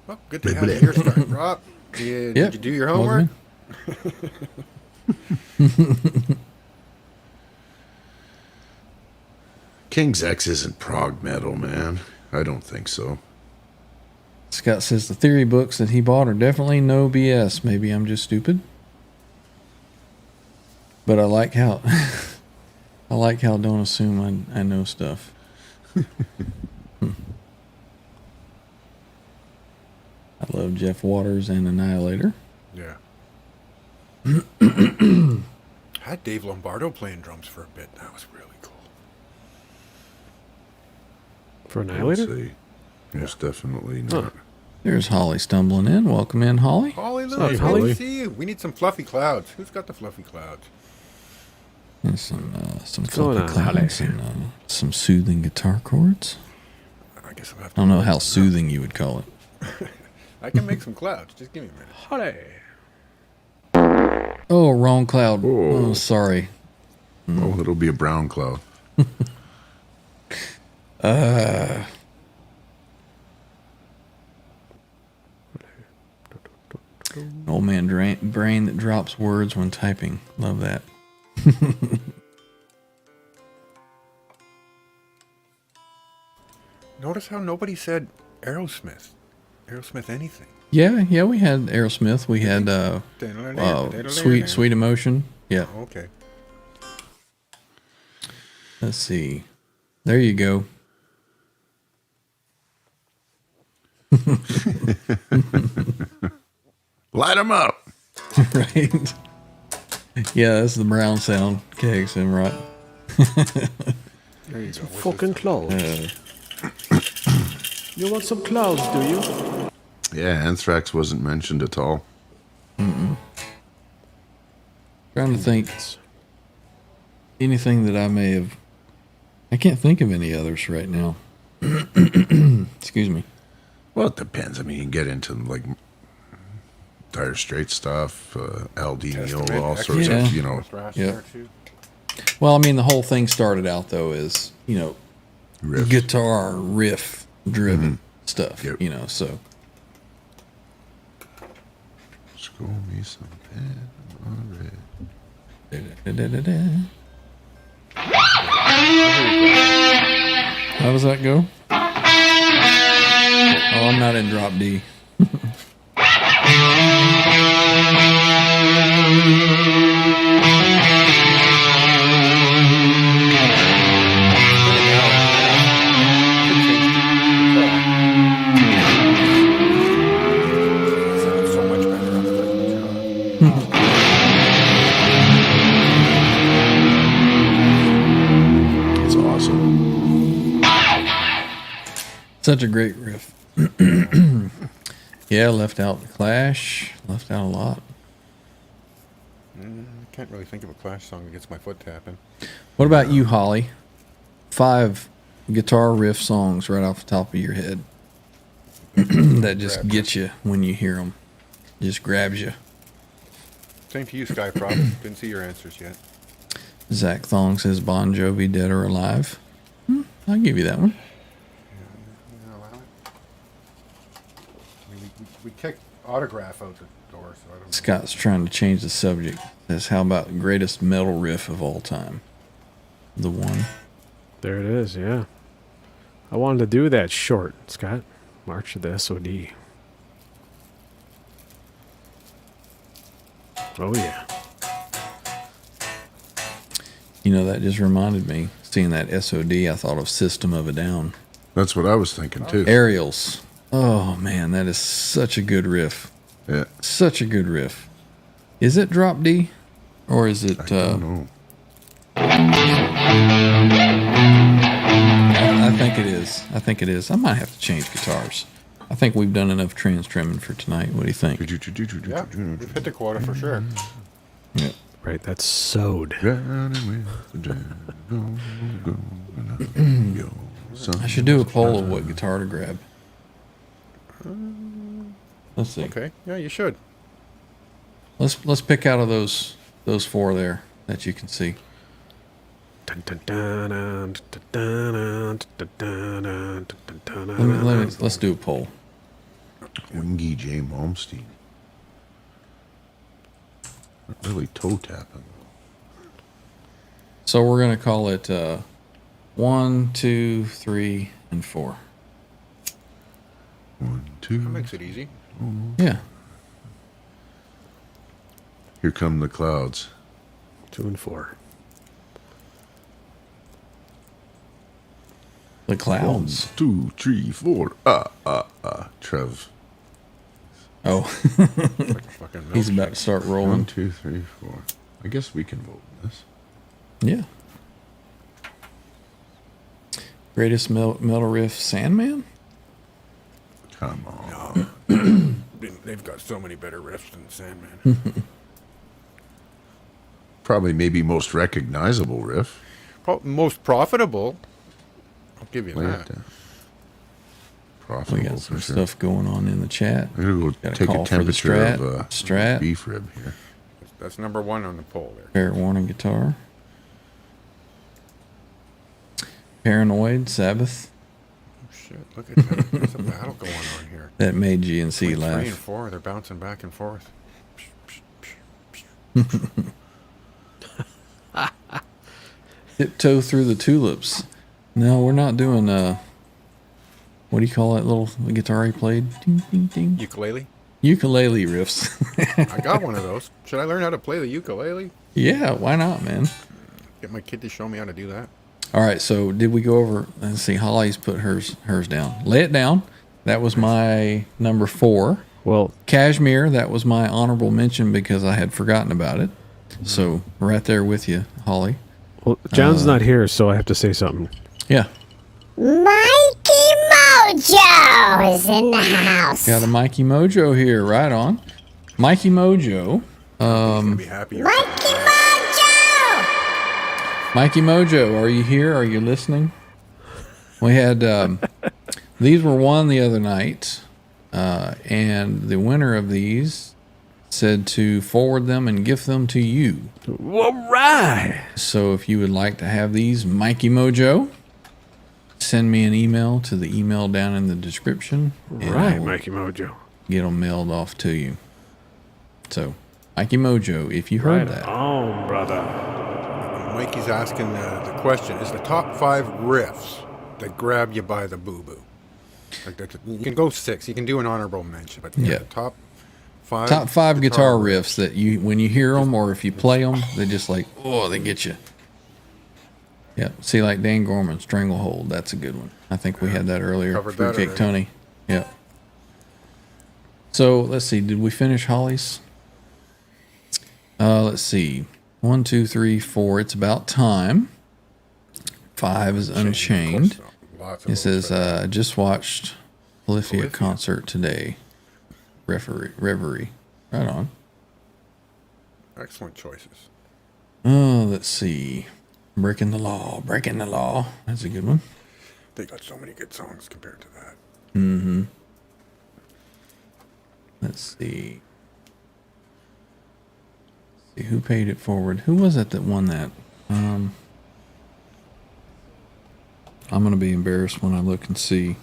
Well, good to have you here, Scott. Rob, did you do your homework? King's X isn't prog metal, man. I don't think so. Scott says the theory books that he bought are definitely no BS. Maybe I'm just stupid. But I like how don't assume I know stuff. I love Jeff Waters and Annihilator. Yeah. Had Dave Lombardo playing drums for a bit. That was really cool. For I would Annihilator? say most definitely not. There's Holly stumbling in. Welcome in, Holly. Holly Lou, Hey, nice Holly. to see you. We need some fluffy clouds. Who's got the fluffy clouds? And some going fluffy on, clouds Holly? and some soothing guitar chords. I guess I'll have I to. don't know how soothing you would call it. I can make some clouds. Just give me a minute. Holly. Oh, wrong cloud. Whoa. Oh, sorry. Oh, it'll be a brown cloud. Old man brain that drops words when typing. Love that. Notice how nobody said Aerosmith. Aerosmith anything. Yeah, we had Aerosmith. We had Sweet Emotion. Yeah. Okay. Let's see. There you go. Light them up. Right. Yeah, that's the brown sound. Kegs and right. There you go. Fucking clouds. You want some clouds, do you? Yeah, Anthrax wasn't mentioned at all. Trying to think anything that I may have. I can't think of any others right now. Excuse me. Well, it depends. I mean, you can get into like Dire Straits stuff, Al Di Meola, Testament, all sorts Yeah. of, you know, Thrash Yeah. there too. Well, I mean, the whole thing started out though as riffs. guitar riff driven stuff. Yep. So Score me some Panama Red. da-da-da-da-da. How does that go? Oh, I'm not in drop D. Sounds so much better on the guitar. It's awesome. Such a great riff. Yeah, left out the Clash. Left out a lot. I can't really think of a Clash song that gets my foot tapping. What about you, Holly? 5 guitar riff songs right off the top of your head that just get you when you hear them. Just grabs you. Same to you, Skyprop. Didn't see your answers yet. Zach Thong says Bon Jovi, Dead or Alive. I'll give you that one. Yeah, allow it. I mean, we kicked Autograph out the door, so I don't know. Scott's trying to change the subject. Says, how about the greatest metal riff of all time? The One. There it is, yeah. I wanted to do that short, Scott. March of the SOD. Oh, yeah. You know, that just reminded me. Seeing that SOD, I thought of System of a Down. That's what I was thinking too. Aerials. Oh, man, that is such a good riff. Yeah. Such a good riff. Is it drop D? Or is it... I don't know. I think it is. I think it is. I might have to change guitars. I think we've done enough trans trimming for tonight. What do you think? Yeah, we've hit the quota for sure. Yeah. Right, that's sewed. I should do a poll of what guitar to grab. Let's see. Okay, yeah, you should. Let's pick out of those 4 there that you can see. Let's do a poll. Wingy J. Malmsteen. Not really toe tapping. So we're gonna call it 1, 2, 3, and 4. 1, 2. That makes it easy. Yeah. Here come the clouds. 2 and 4. The 1, clouds. 2, 3, 4. Trev. Oh, Fucking he's milkshake. about to start 1, rolling. 2, 3, 4. I guess we can vote on this. Yeah. Greatest metal riff, Sandman? Come on. They've got so many better riffs than Sandman. Probably maybe most recognizable riff. Most profitable. I'll give you Lay that. it down. We Profitable got some for sure. stuff going on in the chat. I'm gonna go Got a take call a for the temperature Strat. of Strat. beef rib here. That's number 1 on the poll there. Fair warning guitar. Paranoid, Sabbath. Oh, shit, look at that. There's a battle going on here. That made GNC 3 and laugh. 4, they're bouncing back and forth. Tiptoe through the tulips. No, we're not doing what do you call that little guitar he played? Ding, ding, ding. Ukulele? Ukulele riffs. I got one of those. Should I learn how to play the ukulele? Yeah, why not, man? Get my kid to show me how to do that. All right, so did we go over? Let's see. Holly's put hers down. Lay It Down. That was my number 4. Well, Cashmere. That was my honorable mention because I had forgotten about it. So right there with you, Holly. John's not here, so I have to say something. Yeah, Mikey Mojo is in the house. got a Mikey Mojo here. Right on, Mikey Mojo. He's gonna be happy. Mikey Mojo! Mikey Mojo, are you here? Are you listening? We had these were won the other night, and the winner of these said to forward them and gift them to you. All right. So if you would like to have these, Mikey Mojo, send me an email to the email down in the description. and I Right, will Mikey Mojo. get them mailed off to you. So, Mikey Mojo, if you heard that. Oh, brother. Mikey's asking the question: is the top 5 riffs that grab you by the boo-boo? Like that, you can go 6. You can do an honorable mention, but Yeah. the top 5. Top 5 guitar riffs that you, when you hear them or if you play them, they just like, oh, they get you. Yeah. See, like Dan Gorman, Stranglehold. That's a good one. I think we had that earlier. Covered that Fruitcake already. Tony. Yeah. So let's see. Did we finish Holly's? Let's see. 1, 2, 3, 4. It's about time. 5 is Unchained. Lots of He those, says, but- I just watched Polyphia Polyphia. concert today. Reverie. Right on. Excellent choices. Oh, let's see. Breaking the Law. Breaking the Law. That's a good one. They got so many good songs compared to that. Mm-hmm. Let's see. Who paid it forward? Who was it that won that? I'm going to be embarrassed when I look and see.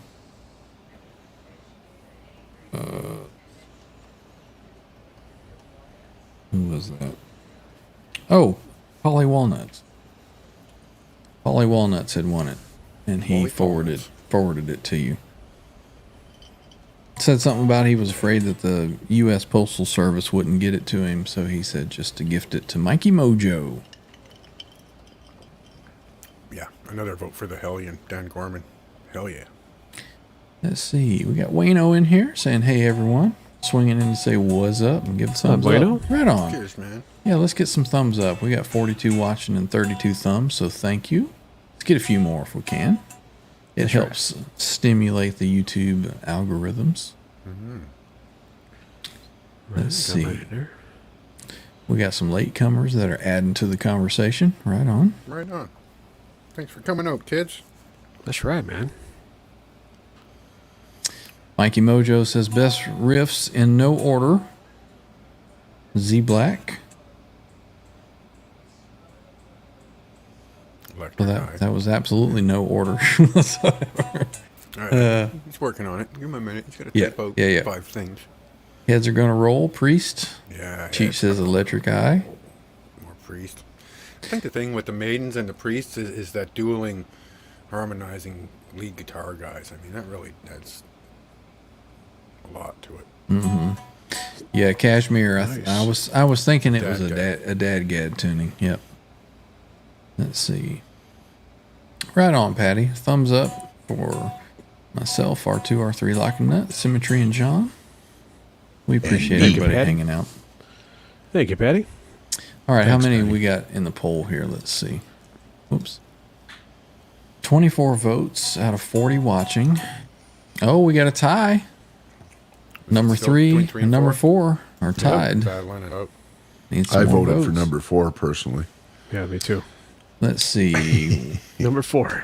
Who was that? Oh, Polly Walnuts. Polly Walnuts had won it, and he Polly forwarded it to you. Said something about he was afraid that the U.S. Postal Service wouldn't get it to him, so he said just to gift it to Mikey Mojo. Yeah, another vote for the Hellion, Dan Gorman. Hell yeah. Let's see. We got Wayno in here saying, hey, everyone. Swinging in to say, what's up? And give a thumbs Bueno? up. Right on. Cheers, man. Yeah, let's get some thumbs up. We got 42 watching and 32 thumbs, so thank you. Let's get a few more if we can. It helps stimulate the YouTube algorithms. Mm-hmm. Let's see. We got some latecomers that are adding to the conversation. Right on. Right on. Thanks for coming out, kids. That's right, man. Mikey Mojo says best riffs in no order. Z Black. Electric Well, Eye. that was absolutely no order whatsoever. All right. He's working on it. Give him a minute. He's got to Yeah, type out yeah. 5 things. Heads are going to roll. Priest. Yeah. Cheech says electric eye. More Priest. I think the thing with the Maidens and the Priests is that dueling, harmonizing lead guitar guys. I mean, that really adds a lot to it. Mm-hmm. Yeah, Cashmere. Nice. I was thinking it was a Dadgad. Dadgad tuning. Yep. Let's see. Right on, Patty. Thumbs up for myself, R2, R3, Lock and Nut, Symmetry, and John. We appreciate Thank you, everybody Patty. hanging out. Thank you, Patty. All right, Thanks, how many Patty. we got in the poll here? Let's see. Oops. 24 votes out of 40 watching. Oh, we got a tie. Number Still 3 between 3 and and number 4? 4 are tied. Battling it out. Need some I more voted for votes. number 4 personally. Yeah, me too. Let's see. Number 4.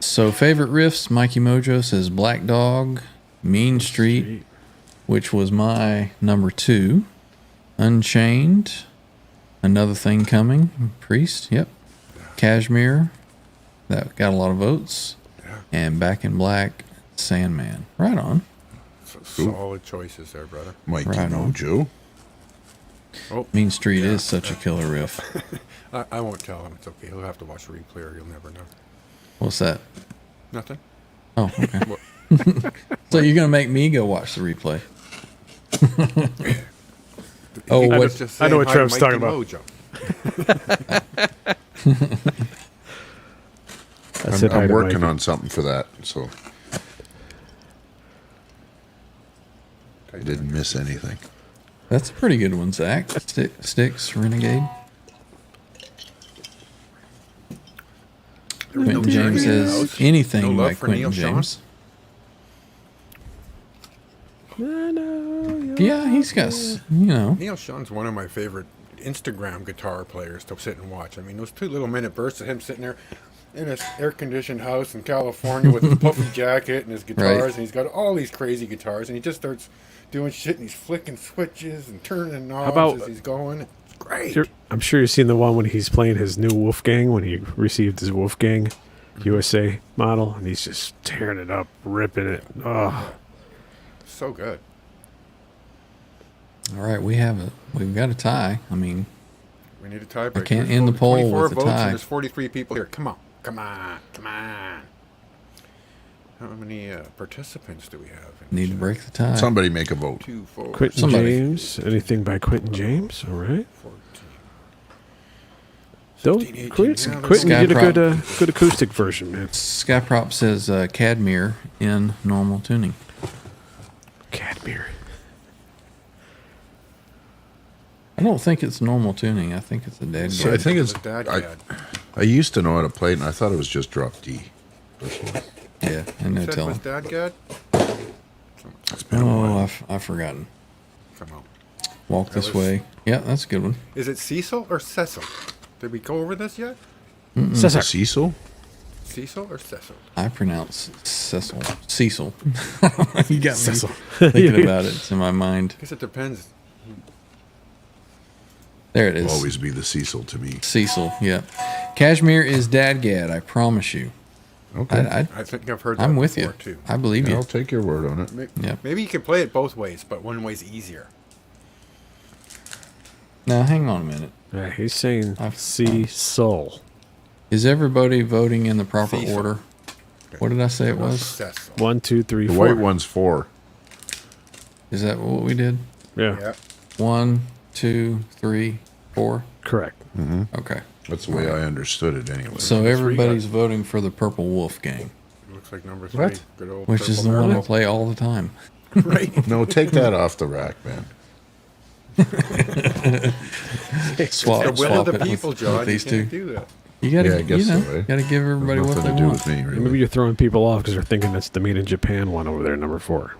So, favorite riffs, Mikey Mojo says Black Dog, Mean Street, which was my number 2. Unchained, Another Thing Coming, Priest, yep. Cashmere, that got a lot of votes. Yeah. And Back in Black, Sandman. Right on. Solid choices there, brother. Mikey Right on. Mojo. Oh, Mean Street is such a killer riff. I won't tell him. It's okay. He'll have to watch the replay or you'll never know. What's that? Nothing. Oh, okay. What? So you're going to make me go watch the replay. Oh, He what- was just I know saying what hi, Trev's Mikey talking about. Mojo. That's it. I'm working on something for that, so I didn't miss anything. That's a pretty good one, Zach. Sticks, Renegade. Quentin James says anything No love by for Quentin Neil Sean? James. Yeah, he's got, Neil Sean's one of my favorite Instagram guitar players to sit and watch. I mean, those 2 little minute bursts of him sitting there in his air-conditioned house in California with his puffy jacket and his guitars, Right. and he's got all these crazy guitars, and he just starts doing shit, and he's flicking switches and turning knobs about- as he's going. It's great. I'm sure you've seen the one when he's playing his new Wolfgang, when he received his Wolfgang USA model, and he's just tearing it up, ripping it. Oh, So good. all right, we've got a tie. I mean, We need a tiebreaker. I can't There's end the poll 24 with a votes, tie. and there's 43 people here. Come on. Come on. Come on. How many participants do we have? in need to chat? break the tie. Somebody make a vote. 2, 4, Quentin Somebody. James. Anything by Quentin James? All right. 14. Don't 16, 18. Quentin, Yeah, Quentin Sky did a Prop. good acoustic version, man. Skyprop says Cadmere in normal tuning. Cadmere. I don't think it's normal tuning. I think it's a dead So I think it's. The dad I, had. I used to know how to play it, and I thought it was just drop D. Yeah, and no Said telling. was Dad Gad? It's been a while. I've forgotten. Come on. Walk this was- way. Yeah, that's a good one. Is it Cecil or Cecil? Did we go over this yet? Cesar. Cecil? Cecil or Cecil? I pronounce Cecil. Cecil. You got me Cecil. thinking about it. It's in my mind. I guess it depends. There it Will is. always be the Cecil to me. Cecil. Yeah. Cashmere is Dadgad. I promise you. Okay. I think I've heard that I'm with you. before, too. I believe you. I'll take your word on it. Yeah. Maybe you can play it both ways, but one way's easier. Now, hang on a minute. Yeah, he's saying I've- C soul. Is everybody voting in the proper Cecil. order? What did I say it was? Cecil. 1, 2, 3, The 4. white one's 4. Is that what we did? Yeah, Yep. 1, 2, 3, 4. correct. Okay. That's the way I understood it anyway. So everybody's voting for the Purple Wolf Gang, Looks like number 3. What? Good old which is the purple one I purple. play all the time. Right. No, take that off the rack, man. Swap, The will swap of the it people, with John. these you can't two. do that. You gotta, Yeah, I guess you know, so, eh? gotta give everybody what Nothing they to do want. with me, really. Maybe you're throwing people off because they're thinking that's the Made in Japan one over there, number 4.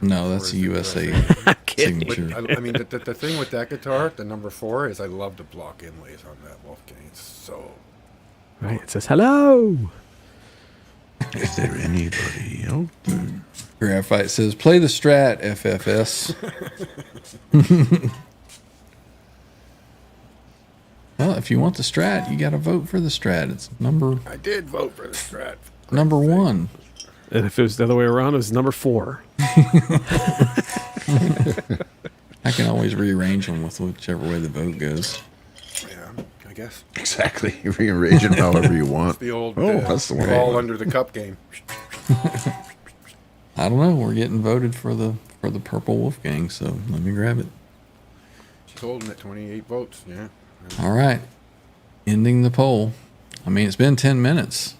No, that's a USA But, signature. I mean, the thing with that guitar, the number 4, is I love the block inlays on that Wolfgang. It's so... Right? It says hello. Is there anybody out there? Graphite says, "Play the Strat, FFS." Well, if you want the Strat, you got to vote for the Strat. It's number I did vote for the Strat. number one. And if it was the other way around, it was number 4. I can always rearrange them with whichever way the vote goes. Yeah, I guess. Exactly. You rearrange them however you want. The old That's the one. I ball want. under the cup game. I don't know. We're getting voted for the Purple Wolf Gang, so let me grab it. She's holding at 28 votes. Yeah. All right, ending the poll. I mean, it's been 10 minutes.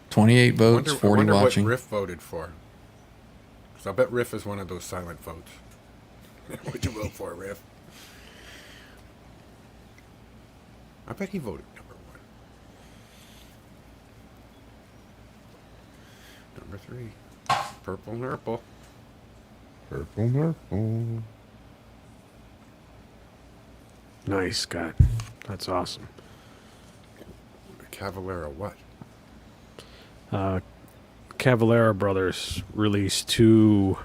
28 votes, 40 wonder watching. what Riff voted for. Because I bet Riff is one of those silent votes. What'd you vote for, Riff? I bet he voted number 1. Number 3. Purple Nurple. Purple Nurple. Nice, Scott. That's awesome. Cavalera what? Cavalera Brothers released 2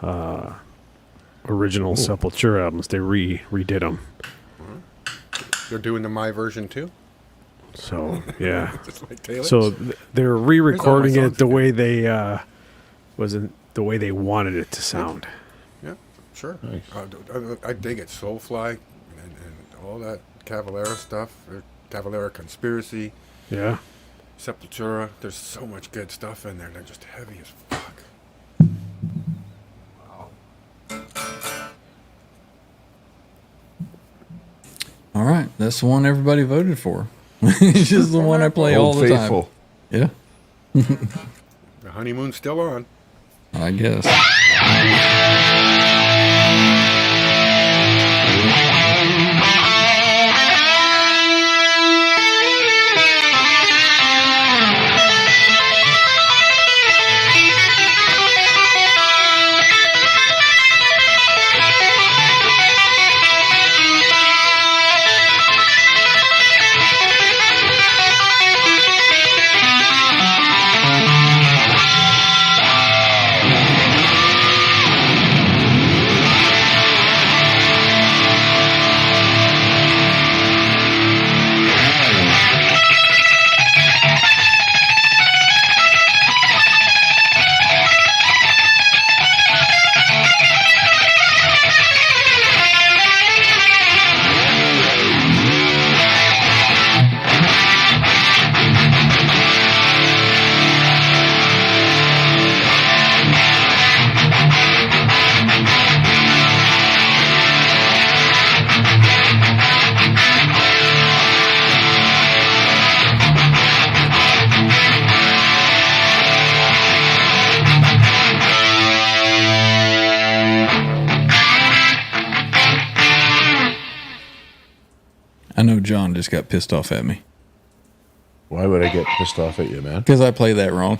original Sepultura albums. They redid them. They're doing the My version too? So yeah. Just like Taylor? So they're re-recording songs it the way they wasn't the way they wanted it to sound. Yeah, sure. Nice. I dig it. Soulfly and all that Cavalera stuff. Cavalera Conspiracy, Yeah. Sepultura. There's so much good stuff in there. They're just heavy as fuck. All right, that's the one everybody voted for. It's just the one I play all Old the Faithful. time. Yeah, The honeymoon's still on. I guess. I know John just got pissed off at me Why would I get pissed off at you, man? because I play that wrong.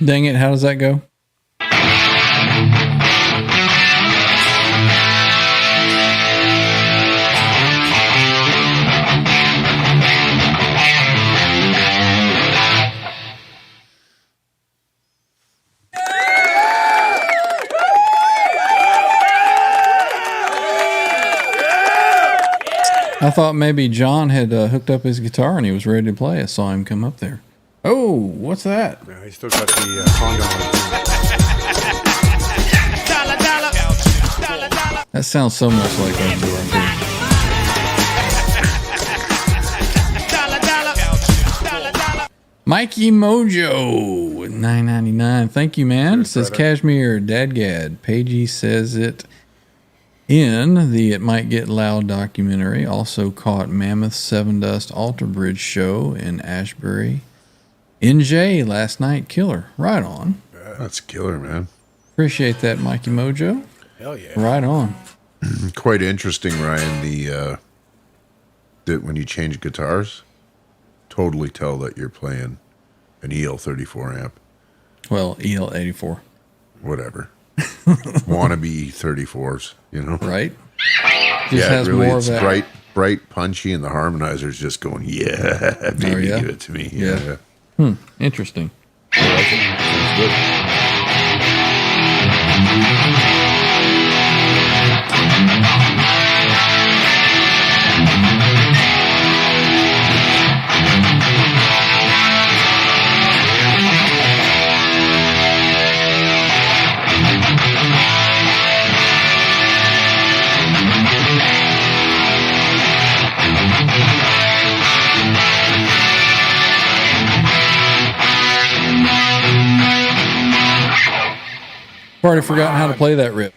Dang it, how does that go? I thought maybe John had hooked up his guitar and he was ready to play. I saw him come up there. Oh, what's that? Yeah, he still got the song going. That sounds so much like that to Mikey Mojo with $9.99. Thank you, man. It says Cashmere Dadgad. Pagey says it in the It Might Get Loud documentary. Also caught Mammoth Seven Dust Alter Bridge show in Ashbury. NJ last night. Killer. Right on. That's killer, man. Appreciate that, Mikey Mojo. Hell yeah. Right on. Quite interesting, Ryan. That when you change guitars, totally tell that you're playing an EL34 amp. Well, EL84. Whatever. Wannabe 34s, you know? Right? Just Yeah, has really, more it's of that. bright, punchy, and the harmonizer's just going, yeah, baby, yeah? give it to me. Yeah. Interesting. I like it. Sounds good. I've already forgotten how to play that rip.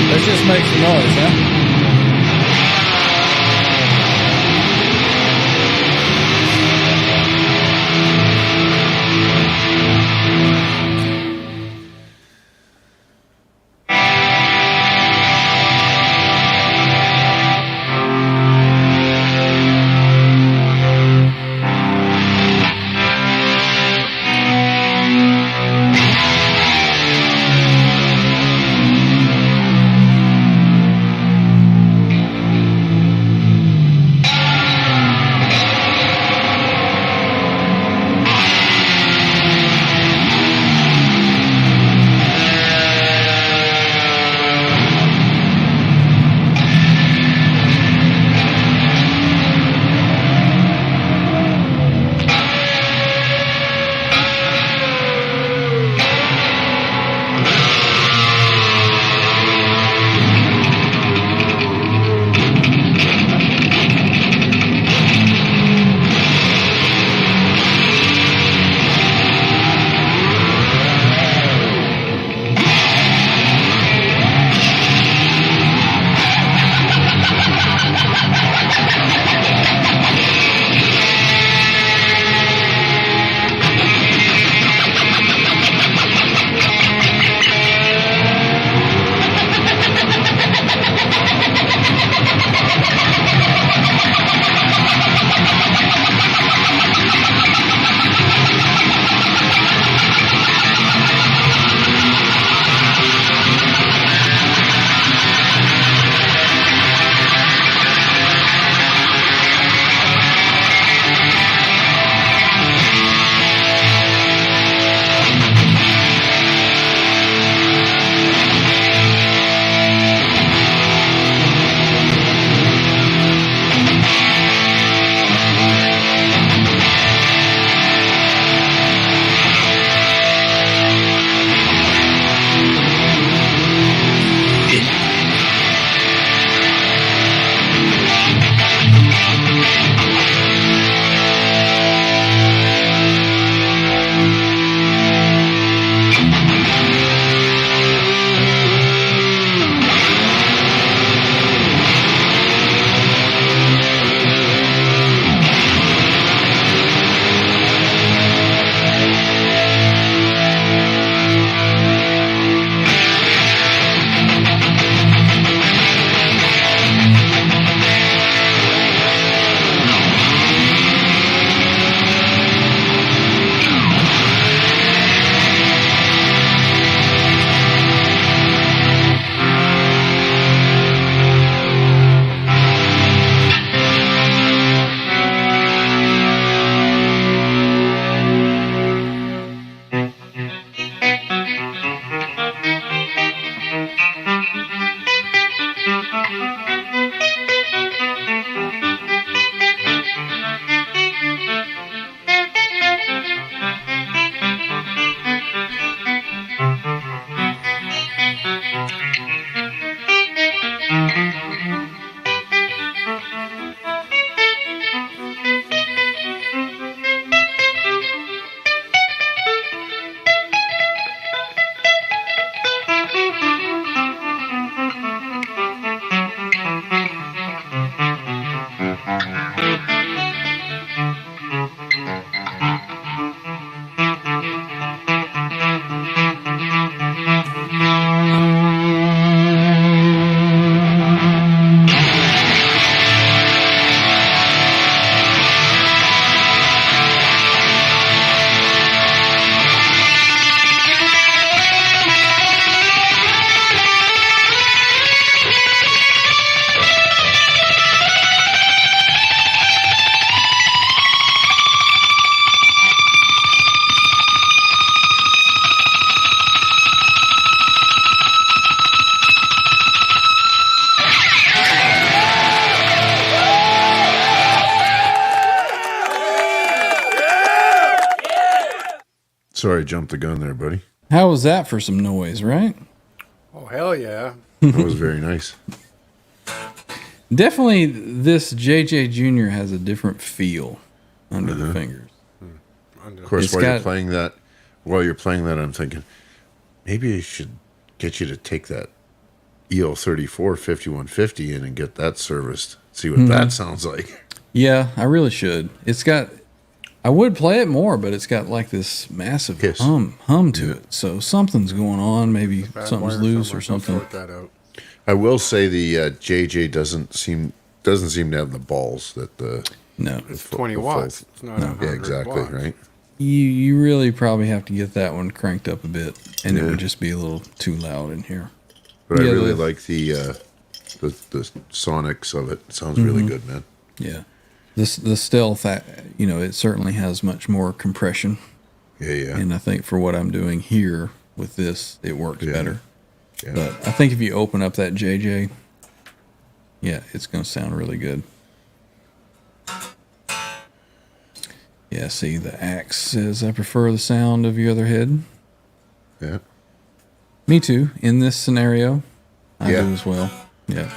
That just makes a noise, huh? Sorry, I jumped the gun there, buddy. How was that for some noise, right? Oh, hell yeah. That was very nice. Definitely, this JJ Jr. has a different feel under the fingers. Of course, It's while got- you're playing that, I'm thinking maybe I should get you to take that EL34 5150 in and get that serviced. See what that sounds like. Yeah, I really should. It's got. I would play it more, but it's got like this massive Hiss. hum to it. So something's going on. Maybe Bad something's wire loose or somewhere. something. Sort that out. I will say the JJ doesn't seem to have the balls that the No, It's 20 watts. It's not 100 yeah, exactly watts. right. you really probably have to get that one cranked up a bit, and it Yeah. would just be a little too loud in here. But I Yeah, really the- like the sonics of it. It sounds really good, man. Yeah, the stealth, it certainly has much more compression, Yeah, yeah. and I think for what I'm doing here with this, it works Yeah. better. Yeah. But I think if you open up that JJ, yeah, it's going to sound really good. Yeah, see, the axe says, I prefer the sound of your other head. Yeah. Me too. In this scenario, I Yeah. do as well. Yeah.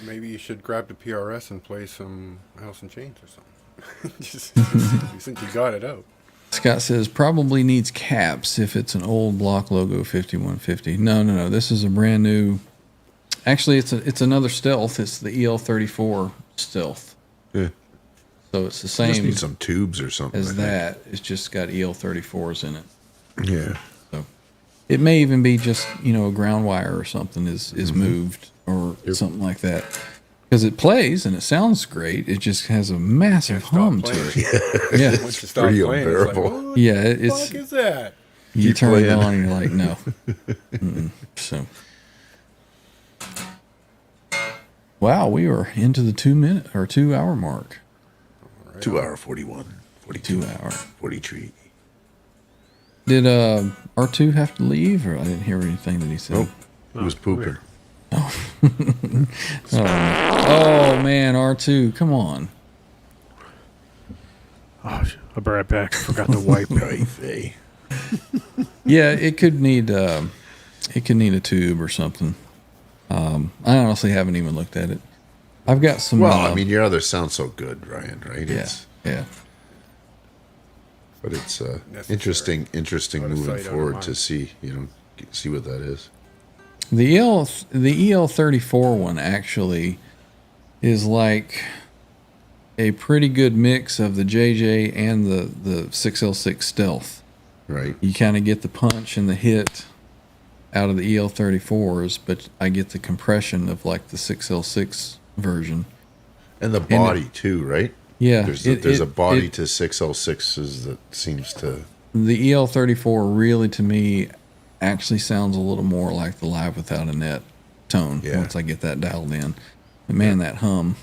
Maybe you should grab the PRS and play some Alice in Chains or something. just since you got it out. Scott says, probably needs caps if it's an old block logo 5150. No. This is a brand new. Actually, it's another stealth. It's the EL34 stealth. Yeah. So it's the Just same need some tubes or something. as I think. that. It's just got EL34s in it. Yeah. So it may even be just, a ground wire or something is moved or something like that. Because it plays and it sounds great. It just has a massive hum to playing. it. Yeah. Once you stop Pretty playing, it's like, unbearable. what Yeah, the it's fuck is that? you Keep turn it playing. on and you're like, no. Mm-mm. So wow, we are into the 2 hour mark. 2 hour 41, 42, 2 hour. 43. Did R2 have to leave, or I didn't hear anything that he said? Nope. He was pooping. Oh man, R2, come on. Oh, I'll be right back. I forgot to wipe. Right, Faye. Yeah, it could need a tube or something. I honestly haven't even looked at it. I've got some. Well, I mean, your other sounds so good, Ryan, right? yeah, yeah. But it's Necessary. interesting Out of moving sight, out of forward mind. to see what that is. The EL34 one actually is like a pretty good mix of the JJ and the 6L6 Stealth. Right. You kind of get the punch and the hit out of the EL34s, but I get the compression of like the 6L6 version. And the body too, right? Yeah, There's a body to 6L6s that seems to. The EL34 really, to me, actually sounds a little more like the Live Without a Net tone Yeah. once I get that dialed in. But man, that hum.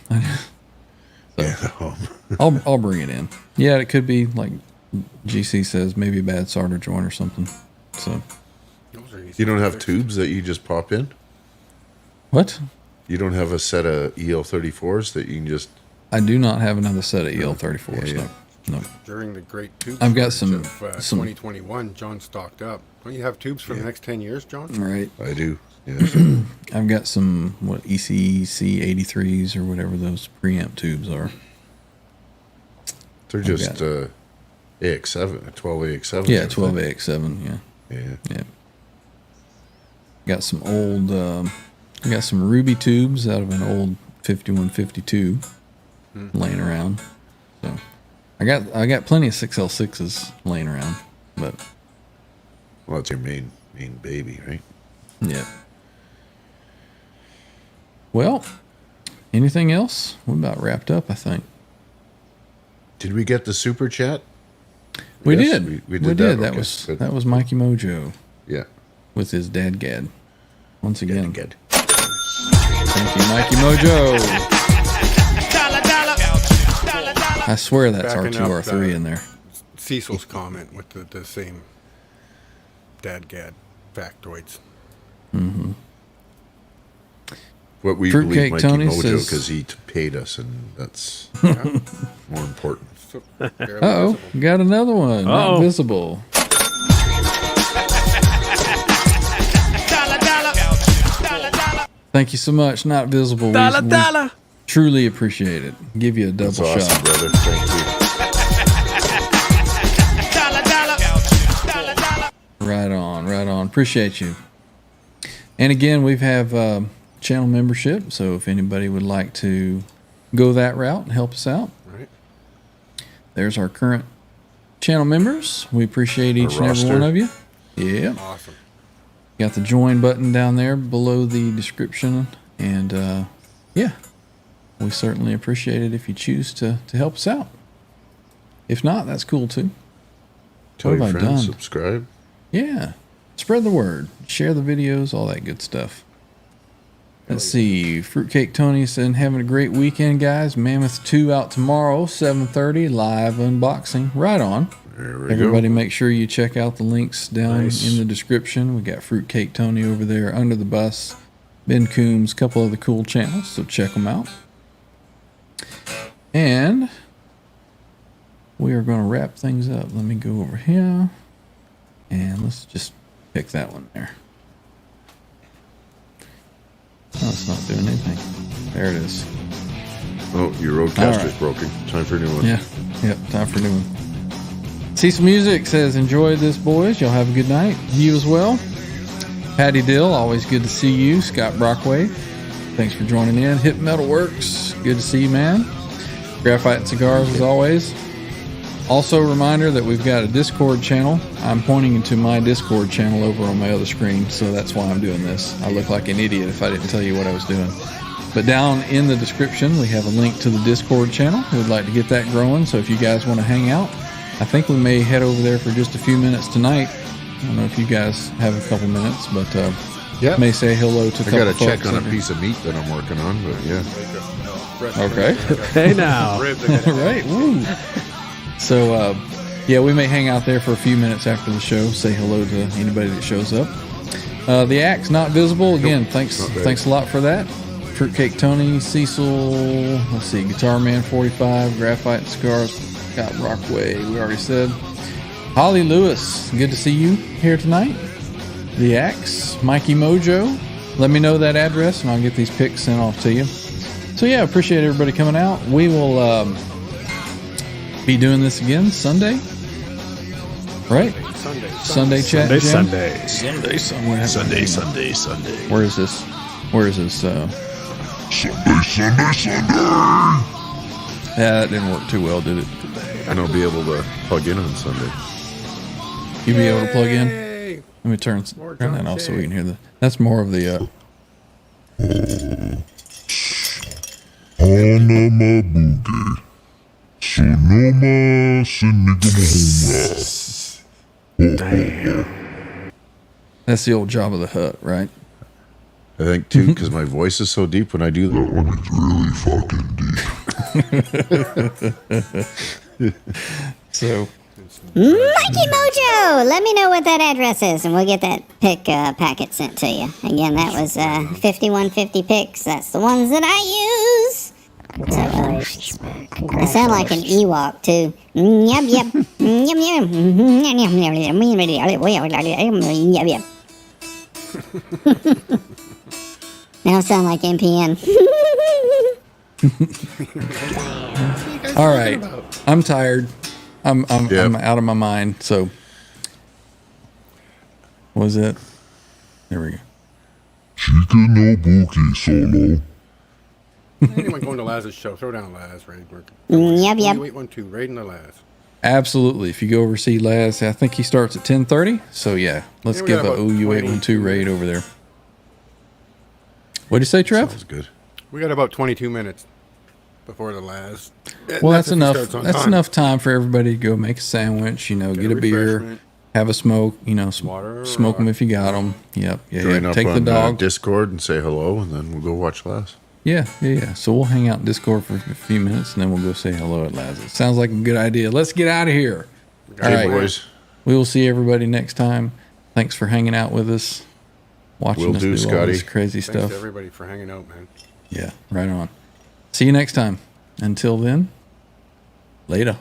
Yeah. I'll bring it in. Yeah, it could be like GC says, maybe a bad solder joint or something. So Those are easy You don't to have fix. tubes that you just pop in? what? You don't have a set of EL34s that you can just. I do not have another set of EL34s. Yeah, yeah. No. No. During the great tube I've got shortage some- of, some- 2021, John stocked up. Don't you have tubes for the next 10 years, John? Right. I do. Yes. I've got some ECC 83s or whatever those preamp tubes are. They're just AX7, 12 AX7. Yeah, 12 AX7. Yeah. Yeah. Yeah. Got some old. Got some Ruby tubes out of an old 5152 laying around. So I got plenty of 6L6s laying around, but Well, that's your main baby, right? yeah. Well, anything else? We're about wrapped up, I think. Did we get the super chat? We Yes, did. we We did did. that. That Okay, good. was Mikey Mojo Yeah. with his dad gad. Once again, Good. thank you, Mikey Mojo. I swear that's Backing up, R2R3 in there. Cecil's comment with the same dadgad factoids. What we Fruitcake believe Mikey Tony Mojo says- because he paid us, and that's more important. So, barely Uh-oh, visible. got another one. Not Uh-oh. visible. Thank you so much. Not visible. We truly appreciate it. Give you a double That's awesome, shot. brother. Thank you. Right on, right on. Appreciate you. And again, we have channel membership, so if anybody would like to go that route and help us out, Right? there's our current channel members. We appreciate each and every roster. one of you. Yeah. Awesome. Got the join button down there below the description. And yeah, we certainly appreciate it if you choose to help us out. If not, that's cool too. Tell What your have I friends, done? subscribe. Yeah. Spread the word. Share the videos, all that good stuff. Let's see. Fruitcake Tony said, having a great weekend, guys. Mammoth 2 out tomorrow, 7:30, live unboxing. Right on. There we Everybody go. make sure you check out the links down Nice. in the description. We got Fruitcake Tony over there, Under the Bus, Ben Coombs, a couple other cool channels, so check them out. And we are going to wrap things up. Let me go over here and let's just pick that one there. Oh, it's not doing anything. There it is. Oh, your roadcaster's All right. broken. Time for a new one. Yeah. Yep. Time for a new one. Cecil Music says, enjoy this, boys. Y'all have a good night. You as well. Patty Dill, always good to see you. Scott Brockway, thanks for joining in. Hip Metal Works, good to see you, man. Graphite and Cigars, as always. Also, a reminder that we've got a Discord channel. I'm pointing into my Discord channel over on my other screen, so that's why I'm doing this. I look like an idiot if I didn't tell you what I was doing. But down in the description, we have a link to the Discord channel. We'd like to get that growing, so if you guys want to hang out, I think we may head over there for just a few minutes tonight. I don't know if you guys have a couple minutes, but Yeah. may say hello to a I couple got to folks check on a over- piece of meat that I'm working on, but yeah. Okay. Hey now. Right. Woo. So, yeah, we may hang out there for a few minutes after the show. Say hello to anybody that shows up. The Axe not visible again. Thanks not there. a lot for that. Fruitcake Tony, Cecil. Let's see, Guitar Man 45, Graphite and Cigars, Scott Brockway. We already said. Holly Lewis, good to see you here tonight. The Axe, Mikey Mojo. Let me know that address and I'll get these pics sent off to you. So yeah, appreciate everybody coming out. We will be doing this again Sunday, right? Sunday chat. Jim? Sunday. Sunday. Where is this? Yeah, that didn't work too well, did it? And I'll be able to plug in on Sunday. You be able to plug in? Hey, Let me turn that off so we can hear the. That's more of the. Hanamabuge. Sonoma Sinigamahunga. That's the old Jabba the Hutt, right? I think too, because my voice is so deep when I do that. One is really fucking deep. So Mikey Mojo! Let me know what that address is, and we'll get that pick packet sent to you. Again, that was 5150 picks. That's the ones that I use. I sound like an Ewok too. Yep, yep. Yum, yum. Yep, yep. Now I sound like NPN. All right. I'm tired. I'm out of my mind. So, what was it? There we go. Chica no Buki solo. Anyone going to Laz's show? Throw down Laz, Raid. Yep, yep. 812, raiding the Laz. Absolutely. If you go over see Laz, I think he starts at 10:30. So yeah, let's Yeah, we give got a about OU 812 raid over there. What'd you say, Trev? Sounds good. We got about 22 minutes before the Laz. Well, that's if he enough. starts on That's time. enough time for everybody to go make a sandwich. You know, get a beer, refreshment. have a smoke. You know, Water, smoke them if you got them. Yep. Yeah. Join yeah. up Take the on dog. Discord and say hello, and then we'll go watch Laz. Yeah. So we'll hang out in Discord for a few minutes, and then we'll go say hello at Lazarus. Sounds like a good idea. Let's get out of here. All Hey, right, boys. We will see everybody next time. Thanks for hanging out with us, watching Will us do, do all Scotty. this crazy Thanks stuff. to everybody for hanging out, man. Yeah, right on. See you next time. Until then, later.